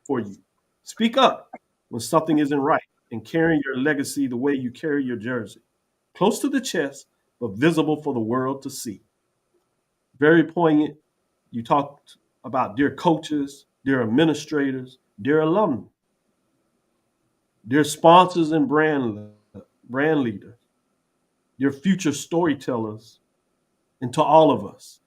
you. Speak up when something isn't right and carry your legacy the way you carry your jersey. Close to the chest, but visible for the world to see. Very poignant. You talked about dear coaches, dear administrators, dear alumni, dear sponsors and brand leaders, your future storytellers, and to all of us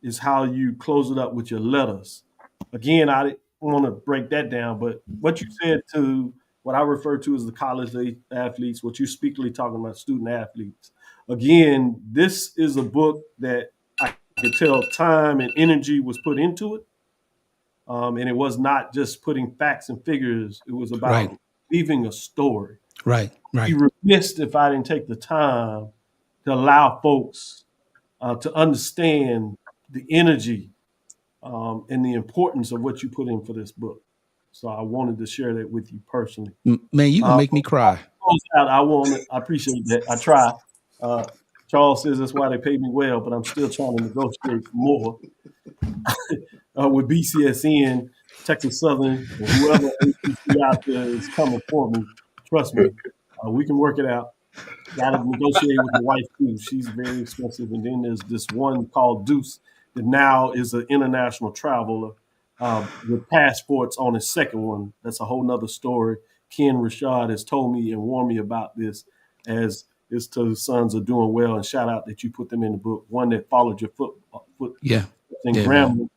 is how you close it up with your letters. Again, I want to break that down, but what you said to what I refer to as the college athletes, what you're speakingly talking about student athletes. Again, this is a book that I could tell time and energy was put into it. And it was not just putting facts and figures. It was about leaving a story. Right. Be remiss if I didn't take the time to allow folks to understand the energy and the importance of what you put in for this book. So I wanted to share that with you personally. Man, you can make me cry. I appreciate that. I try. Charles says that's why they pay me well, but I'm still trying to negotiate more with BCSN, Texas Southern, or whoever out there is coming for me. Trust me, we can work it out. Got to negotiate with the wife too. She's very expensive. And then there's this one called Deuce that now is an international traveler. with passports on his second one. That's a whole nother story. Ken Rashad has told me and warned me about this as his two sons are doing well. And shout out that you put them in the book. One that followed your foot in Grambling,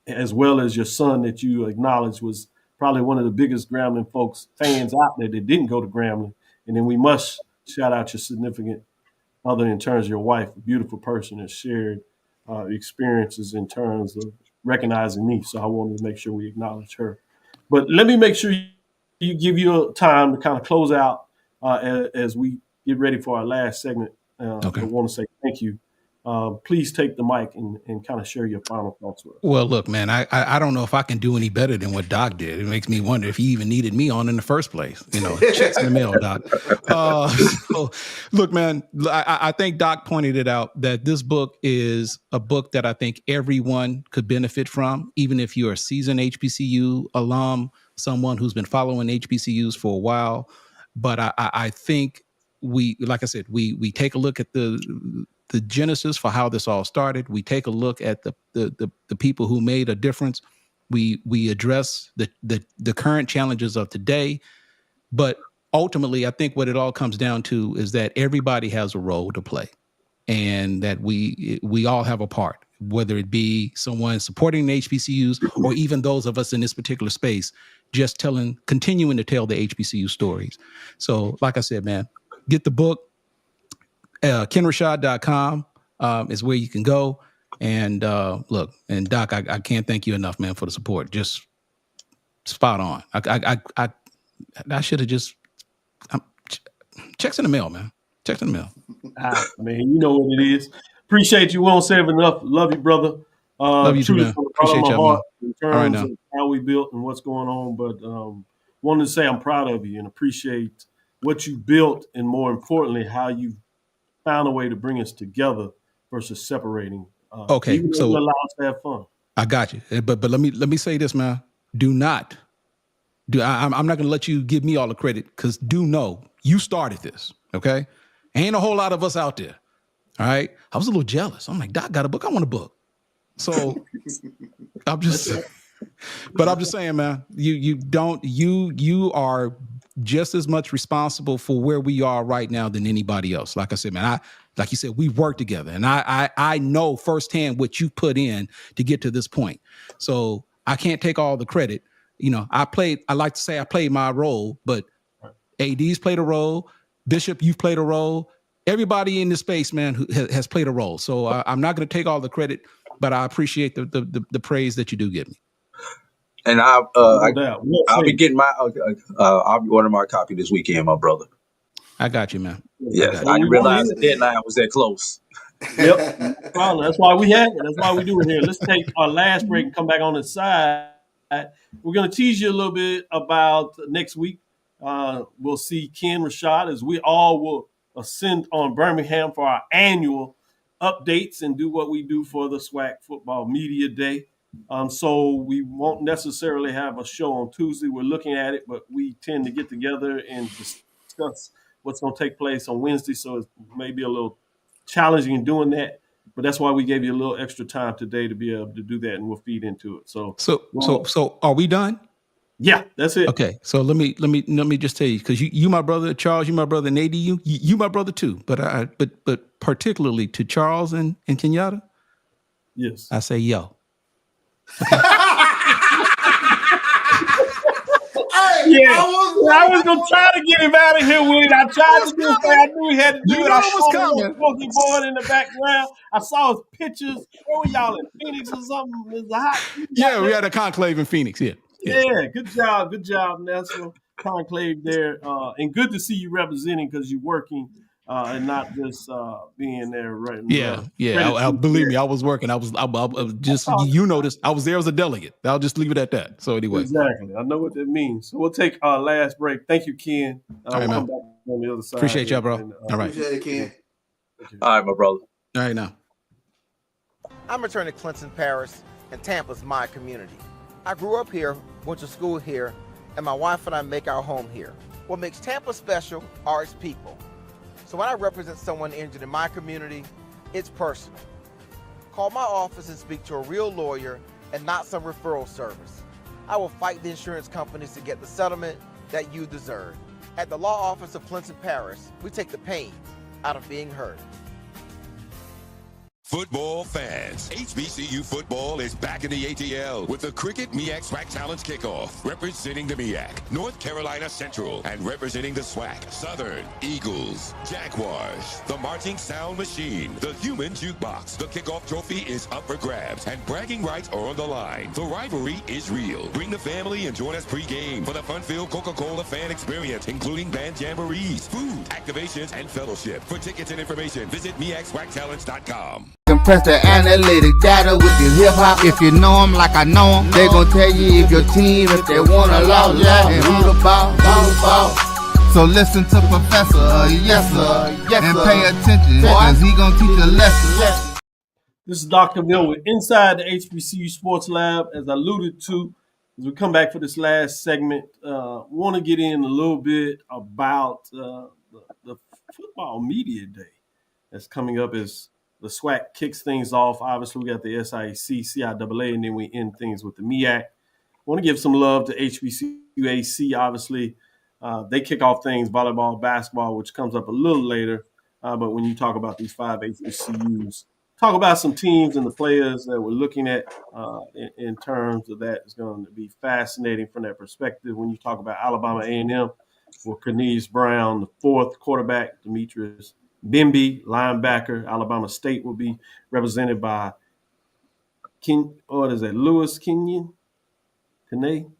as well as your son that you acknowledged was probably one of the biggest Grambling fans out there that didn't go to Grambling. And then we must shout out your significant other in terms of your wife, a beautiful person that shared experiences in terms of recognizing me. So I wanted to make sure we acknowledge her. But let me make sure you give you time to kind of close out as we get ready for our last segment. Okay. I want to say thank you. Please take the mic and kind of share your final thoughts with us. Well, look, man, I don't know if I can do any better than what Doc did. It makes me wonder if he even needed me on in the first place. Checks in the mail, Doc. So, look, man, I think Doc pointed it out that this book is a book that I think everyone could benefit from, even if you're a seasoned HBCU alum, someone who's been following HBCUs for a while. But I think like I said, we take a look at the genesis for how this all started. We take a look at the people who made a difference. We address the current challenges of today. But ultimately, I think what it all comes down to is that everybody has a role to play, and that we all have a part, whether it be someone supporting the HBCUs or even those of us in this particular space, just continuing to tell the HBCU stories. So like I said, man, get the book. KenRashad.com is where you can go. And look, and Doc, I can't thank you enough, man, for the support. Just spot on. I should have just checks in the mail, man. Checks in the mail. Man, you know what it is. Appreciate you. Won't say it enough. Love you, brother. Love you too, man. Appreciate you, man. In terms of how we built and what's going on, but wanted to say I'm proud of you and appreciate what you built, and more importantly, how you found a way to bring us together versus separating. Okay, so allow us to have fun. I got you, but let me say this, man. I'm not going to let you give me all the credit, because do know you started this. Okay, ain't a whole lot of us out there. All right, I was a little jealous. I'm like, Doc got a book. I want a book. So I'm just saying, man. You are just as much responsible for where we are right now than anybody else. Like I said, man, like you said, we work together, and I know firsthand what you put in to get to this point. So I can't take all the credit. I like to say I played my role, but AD's played a role. Bishop, you've played a role. Everybody in this space, man, who has played a role. So I'm not going to take all the credit, but I appreciate the praise that you do give me. And I'll be getting I'll be ordering my copy this weekend, my brother. I got you, man. Yes, I didn't realize the deadline was that close. Yep, that's why we have it. That's why we do it here. Let's take our last break and come back on the side. We're going to tease you a little bit about next week. We'll see Ken Rashad as we all will ascend on Birmingham for our annual updates and do what we do for the SWAC Football Media Day. So we won't necessarily have a show on Tuesday. We're looking at it, but we tend to get together and discuss what's going to take place on Wednesday. So it may be a little challenging in doing that, but that's why we gave you a little extra time today to be able to do that, and we'll feed into it. So are we done? Yeah, that's it. Okay. So let me just tell you, because you my brother, Charles, you my brother, and AD, you my brother too. But particularly to Charles and Kenyatta, yes, I say yo. I was gonna try to get him out of here with it. I tried to do it. I knew he had to do it. I saw the boogie board in the background. I saw his pictures. Where were y'all in Phoenix or something? It was hot. Yeah, we had a conclave in Phoenix. Yeah. Good job, Nelson. Conclave there, and good to see you representing, because you're working and not just being there right now. Yeah. Believe me, I was working. I was just, you noticed, I was there as a delegate. I'll just leave it at that. So anyway. Exactly. I know what that means. So we'll take our last break. Thank you, Ken. All right, man. Come back on the other side. Appreciate y'all, bro. All right. Appreciate it, Ken. All right, my brother. All right, now. I'm returning to Clinton Paris, and Tampa's my community. I grew up here, went to school here, and my wife and I make our home here. What makes Tampa special are its people. So when I represent someone injured in my community, it's personal. Call my office and speak to a real lawyer and not some referral service. I will fight the insurance companies to get the settlement that you deserve. At the law office of Clinton Paris, we take the pain out of being heard. Football fans, HBCU football is back in the ATL with the Cricket MEAC SWAC Challenge Kickoff. Representing the MEAC, North Carolina Central, and representing the SWAC, Southern, Eagles, Jaguars, the Marching Sound Machine, the Human Jukebox. The kickoff trophy is up for grabs, and bragging rights are on the line. The rivalry is real. Bring the family and join us pre-game for the fun-filled Coca-Cola fan experience, including band jamborees, food, activations, and fellowship. For tickets and information, visit MEACSWACChallenge.com. Compress the analytic data with your hip-hop. If you know them like I know them, they gon' tell you if your team, if they wanna lose, and who the ball. So listen to Professor, yes sir, and pay attention, cause he gon' teach a lesson. This is Dr. Bill with Inside the HBCU Sports Lab. As I alluded to, as we come back for this last segment, want to get in a little bit about the football media day that's coming up as the SWAC kicks things off. Obviously, we got the SIAC, CIAA, and then we end things with the MEAC. Want to give some love to HBCUAC. Obviously, they kick off things, volleyball, basketball, which comes up a little later. But when you talk about these 5 HBCUs, talk about some teams and the players that we're looking at in terms of that. It's going to be fascinating from that perspective. When you talk about Alabama A&M, with Cornelius Brown, the 4th quarterback, Demetrius Bimby, linebacker. Alabama State will be represented by Lewis Kenyon? Kane?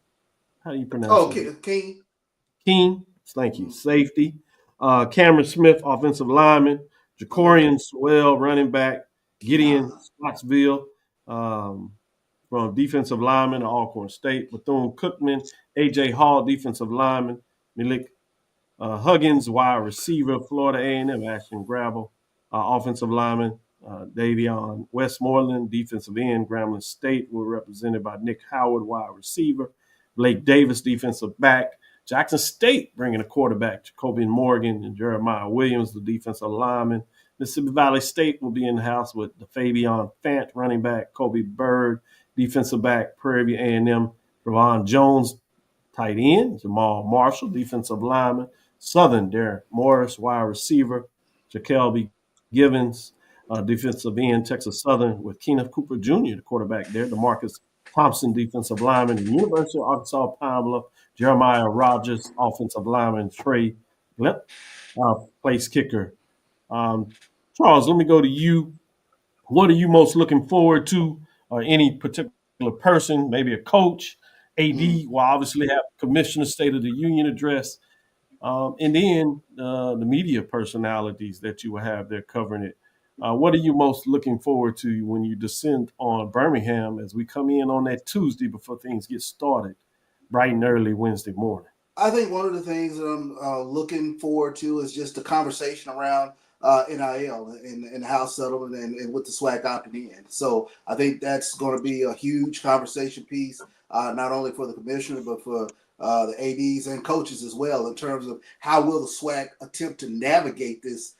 How do you pronounce it? King. King. Thank you. Safety. Cameron Smith, offensive lineman. Jacorian Swell, running back. Gideon Scottsville from defensive lineman at Alcorn State. Bethune-Cookman. A.J. Hall, defensive lineman. Malik Huggins, wide receiver, Florida A&M, Ashton Gravel, offensive lineman, Davion Westmoreland, defensive end, Grambling State, were represented by Nick Howard, wide receiver, Blake Davis, defensive back, Jackson State bringing a quarterback, Jacobian Morgan and Jeremiah Williams, the defensive lineman. Mississippi Valley State will be in the house with the Fabian Fant, running back, Kobe Bird, defensive back, Prairie View A&M, Ravon Jones, tight end, Jamal Marshall, defensive lineman, Southern, Derek Morris, wide receiver, Jakelby Givens, defensive end, Texas Southern, with Kenneth Cooper Jr., the quarterback there, DeMarcus Thompson, defensive lineman, and University of Arkansas Pine Bluff, Jeremiah Rogers, offensive lineman, Trey Glimp, place kicker. Charles, let me go to you. What are you most looking forward to, or any particular person, maybe a coach, AD, will obviously have Commissioner State of the Union address, and then the media personalities that you will have there covering it. What are you most looking forward to when you descend on Birmingham as we come in on that Tuesday before things get started, bright and early Wednesday morning? I think one of the things that I'm looking forward to is just the conversation around NIL and how settled and with the SWAC opting in. So I think that's going to be a huge conversation piece, not only for the commissioner, but for the ADs and coaches as well, in terms of how will the SWAC attempt to navigate this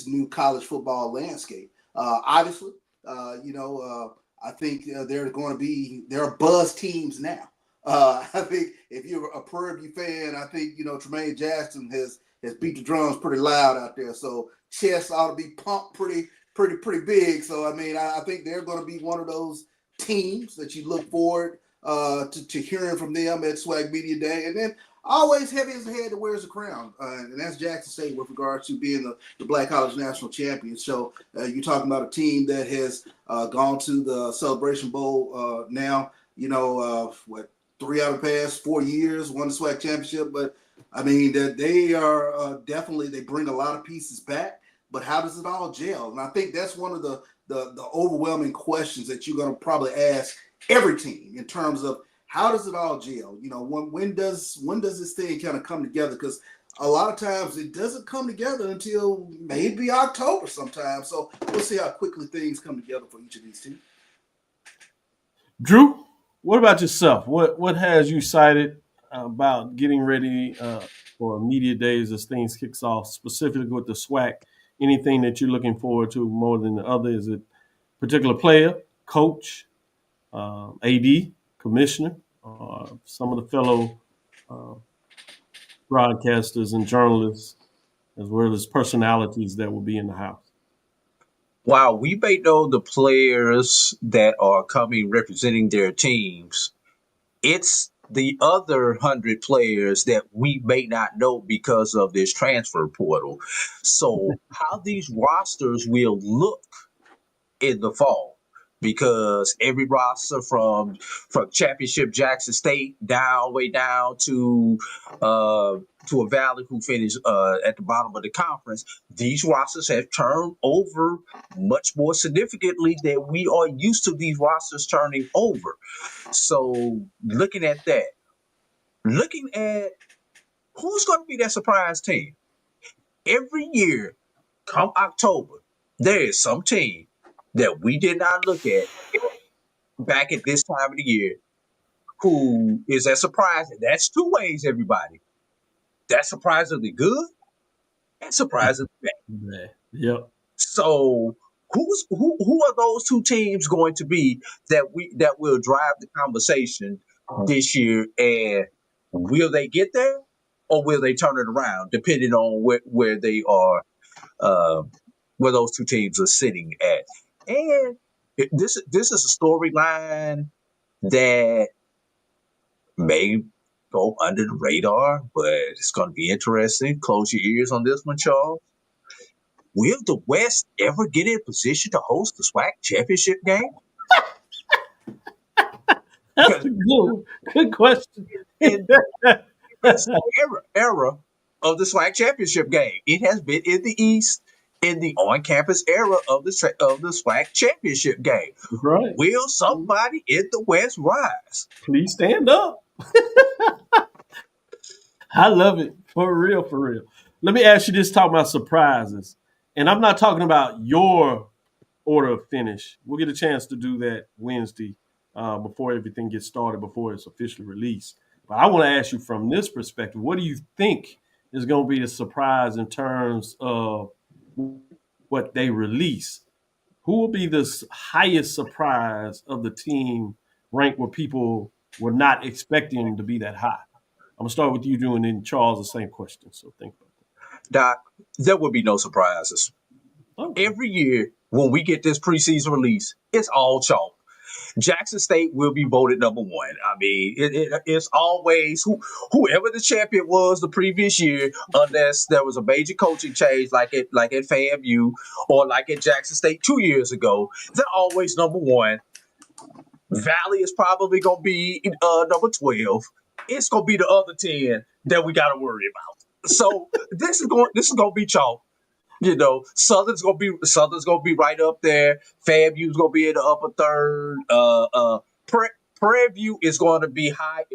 new college football landscape. Obviously, I think there are buzz teams now. I think if you're a Prairie View fan, I think Tremaine Jackson has beat the drums pretty loud out there. So chests ought to be pumped pretty big. So I think they're going to be one of those teams that you look forward to hearing from them at SWAC Media Day. And then always heavy as the head that wears the crown, and that's Jackson State with regards to being the Black College National Champions. So you're talking about a team that has gone to the Celebration Bowl now. 3 out of the past 4 years, won the SWAC championship. But that they are definitely, they bring a lot of pieces back. But how does it all gel? And I think that's one of the overwhelming questions that you're going to probably ask every team in terms of how does it all gel? When does this thing kind of come together? Because a lot of times it doesn't come together until maybe October sometimes. So we'll see how quickly things come together for each of these teams. Drew, what about yourself? What has you excited about getting ready for media days as things kicks off, specifically with the SWAC? Anything that you're looking forward to more than the other? Is it particular player, coach, AD, commissioner, some of the fellow broadcasters and journalists, as well as personalities that will be in the house. While we may know the players that are coming representing their teams, it's the other 100 players that we may not know because of this transfer portal. So how these rosters will look in the fall, because every roster from Championship Jackson State way down to a Valley who finished at the bottom of the conference, these rosters have turned over much more significantly than we are used to these rosters turning over. So looking at who's going to be that surprise team. Every year, come October, there is some team that we did not look at back at this time of the year who is a surprise. And that's two ways, everybody. That's surprisingly good and surprisingly bad. Yep. So who are those two teams going to be that will drive the conversation this year, and will they get there or will they turn it around depending on where they are, where those two teams are sitting at? And this is a storyline that may go under the radar, but it's going to be interesting. Close your ears on this one, Charles. Will the West ever get in position to host the SWAC championship game? That's a good question. It's the era of the SWAC championship game. It has been in the East in the on-campus era of the SWAC championship game. Right. Will somebody in the West rise? Please stand up. I love it. For real, for real. Let me ask you this, talking about surprises. And I'm not talking about your order of finish. We'll get a chance to do that Wednesday before everything gets started, before it's officially released. But I want to ask you from this perspective, what do you think is going to be the surprise in terms of what they release? Who will be the highest surprise of the team ranked where people were not expecting to be that high? I'm going to start with you, Drew, and then Charles, the same question. So think about that. Doc, there will be no surprises. Okay. Every year when we get this preseason release, it's all chalk. Jackson State will be voted number one. I mean, it's always whoever the champion was the previous year, unless there was a major coaching change like at FAMU or like at Jackson State 2 years ago. They're always number one. Valley is probably going to be number 12. It's going to be the other 10 that we got to worry about. So this is going to be chalk. You know, Southern's gonna be right up there. FAMU's gonna be in the upper third. Prairie View is gonna be higher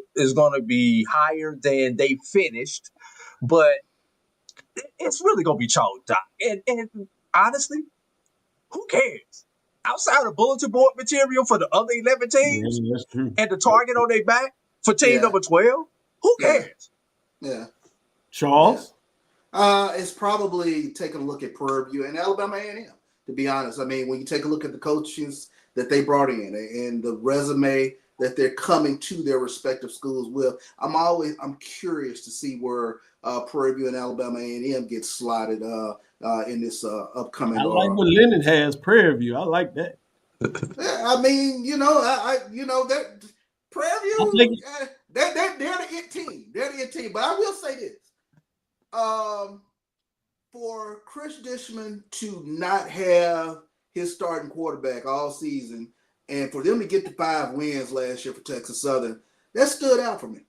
than they finished, but it's really gonna be chalk, Doc. And honestly, who cares? Outside of bulletin board material for the other 11 teams and the target on their back for team number 12, who cares? Yeah. Charles? It's probably taking a look at Prairie View and Alabama A&M, to be honest. I mean, when you take a look at the coaches that they brought in and the resume that they're coming to their respective schools with, I'm curious to see where Prairie View and Alabama A&M get slotted in this upcoming. I like what Lennon has, Prairie View. I like that. I mean, that Prairie View, they're the it team. They're the it team. But I will say this. For Chris Dishman to not have his starting quarterback all season, and for them to get the 5 wins last year for Texas Southern, that stood out for me.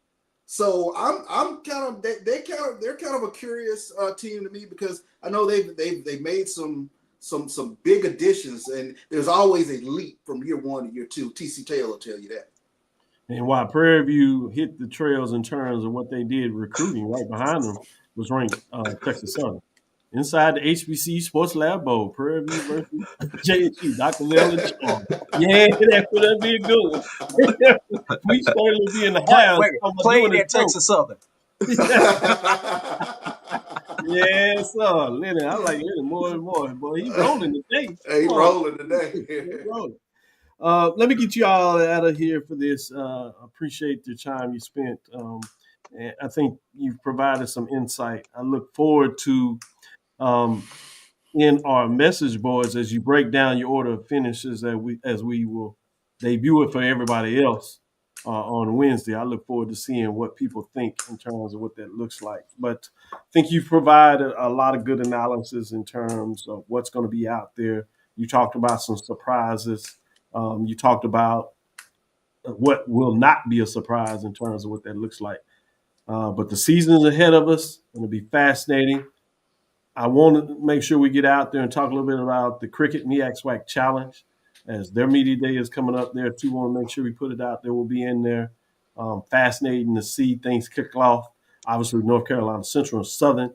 So I'm kind of they're kind of a curious team to me, because I know they've made some big additions, and there's always a leap from year 1 to year 2. TC Taylor will tell you that. And while Prairie View hit the trails in terms of what they did recruiting, right behind them was ranked Texas Southern. Inside the HBCU Sports Lab Bowl, Prairie View versus JSU, Dr. Will and Charles. Yeah, that'd be a good one. We certainly be in the house. Playing at Texas Southern. Yes, sir. Lennon, I like Lennon more and more. Boy, he's rolling today. Hey, he's rolling today. He's rolling. Let me get you all out of here for this. Appreciate the time you spent. And I think you've provided some insight. I look forward to in our message boards as you break down your order of finishes as we will debut it for everybody else on Wednesday. I look forward to seeing what people think in terms of what that looks like. But I think you've provided a lot of good analysis in terms of what's going to be out there. You talked about some surprises. You talked about what will not be a surprise in terms of what that looks like. But the season is ahead of us. It's going to be fascinating. I want to make sure we get out there and talk a little bit about the Cricket MEAC SWAC Challenge, as their media day is coming up there too. Want to make sure we put it out there. We'll be in there. Fascinating to see things kick off. Obviously, North Carolina Central and Southern.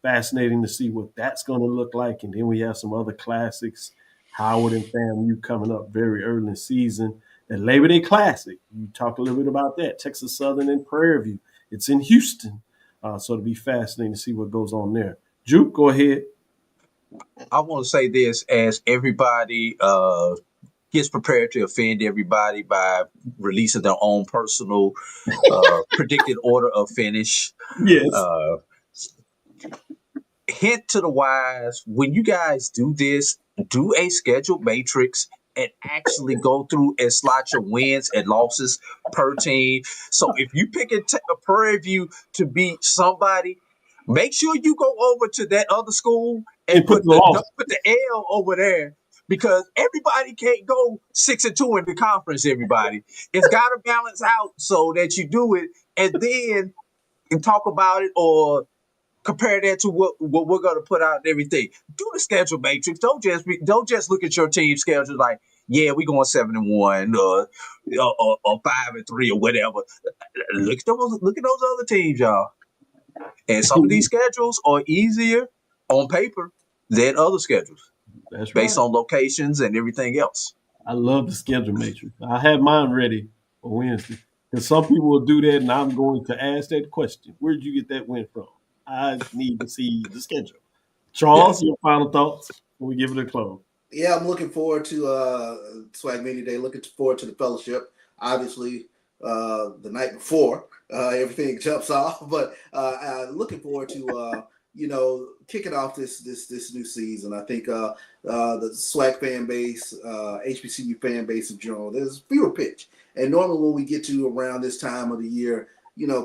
Fascinating to see what that's going to look like. And then we have some other classics. Howard and FAMU coming up very early in the season. And Labor Day Classic. You talk a little bit about that. Texas Southern and Prairie View. It's in Houston. So it'll be fascinating to see what goes on there. Juke, go ahead. I want to say this as everybody gets prepared to offend everybody by releasing their own personal predicted order of finish. Yes. Hint to the wise, when you guys do this, do a schedule matrix and actually go through and slot your wins and losses per team. So if you pick a Prairie View to beat somebody, make sure you go over to that other school and put the L over there, because everybody can't go 6-2 in the conference. Everybody, it's got to balance out so that you do it, and then talk about it or compare that to what we're going to put out and everything. Do the schedule matrix. Don't just look at your team schedule like, yeah, we going 7-1 or 5-3 or whatever. Look at those other teams, y'all. And some of these schedules are easier on paper than other schedules. That's right. Based on locations and everything else. I love the schedule matrix. I had mine ready for Wednesday. Because some people will do that, and I'm going to ask that question. Where did you get that win from? I need to see the schedule. Charles, your final thoughts when we give it a close. Yeah, I'm looking forward to SWAC Media Day. Looking forward to the fellowship. Obviously, the night before, everything jumps off. But looking forward to kicking off this new season. I think the SWAC fan base, HBCU fan base in general, there's fewer pitch. And normally when we get to around this time of the year,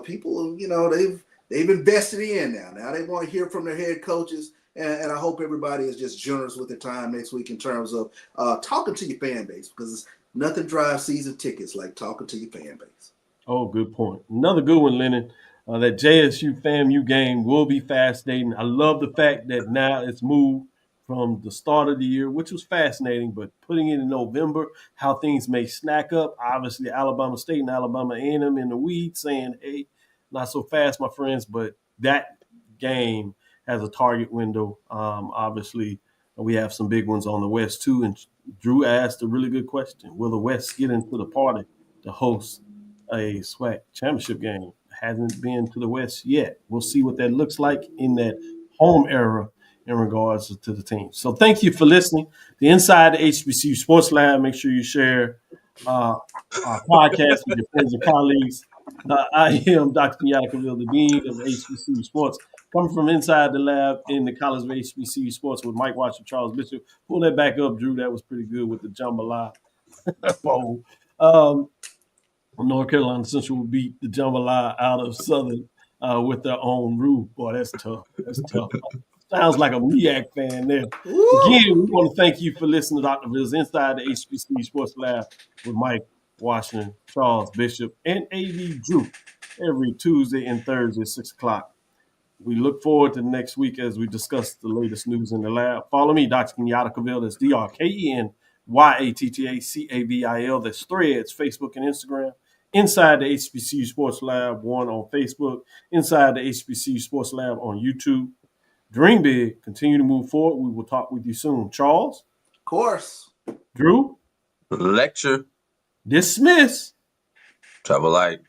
people, they've invested in now. Now they want to hear from their head coaches. And I hope everybody is just generous with their time next week in terms of talking to your fan base, because nothing drives season tickets like talking to your fan base. Oh, good point. Another good one, Lennon. That JSU FAMU game will be fascinating. I love the fact that now it's moved from the start of the year, which was fascinating, but putting it in November, how things may snack up. Obviously, Alabama State and Alabama A&M in the weeds saying, hey, not so fast, my friends, but that game has a target window. Obviously, we have some big ones on the West, too. And Drew asked a really good question. Will the West get into the party to host a SWAC championship game? Hasn't been to the West yet. We'll see what that looks like in that home era in regards to the team. So thank you for listening. The Inside the HBCU Sports Lab. Make sure you share our podcast with your friends and colleagues. I am Dr. Kenyatta Cavil, the Dean of HBCU Sports. Coming from inside the lab in the College of HBCU Sports with Mike Watson, Charles Bishop. Pull that back up, Drew. That was pretty good with the jambalaya bowl. North Carolina Central will beat the jambalaya out of Southern with their own rule. Boy, that's tough. That's tough. Sounds like a MEAC fan there. Woo! Again, we want to thank you for listening to Dr. Vill's Inside the HBCU Sports Lab with Mike Washington, Charles Bishop, and A.D. Drew every Tuesday and Thursday at 6 o'clock. We look forward to next week as we discuss the latest news in the lab. Follow me, Dr. Kenyatta Cavil. That's DrKenyattaCavil. That's Threads, Facebook, and Instagram. Inside the HBCU Sports Lab 1 on Facebook. Inside the HBCU Sports Lab on YouTube. Dream big. Continue to move forward. We will talk with you soon. Charles? Of course. Drew? Lecture. Dismiss. Travel light.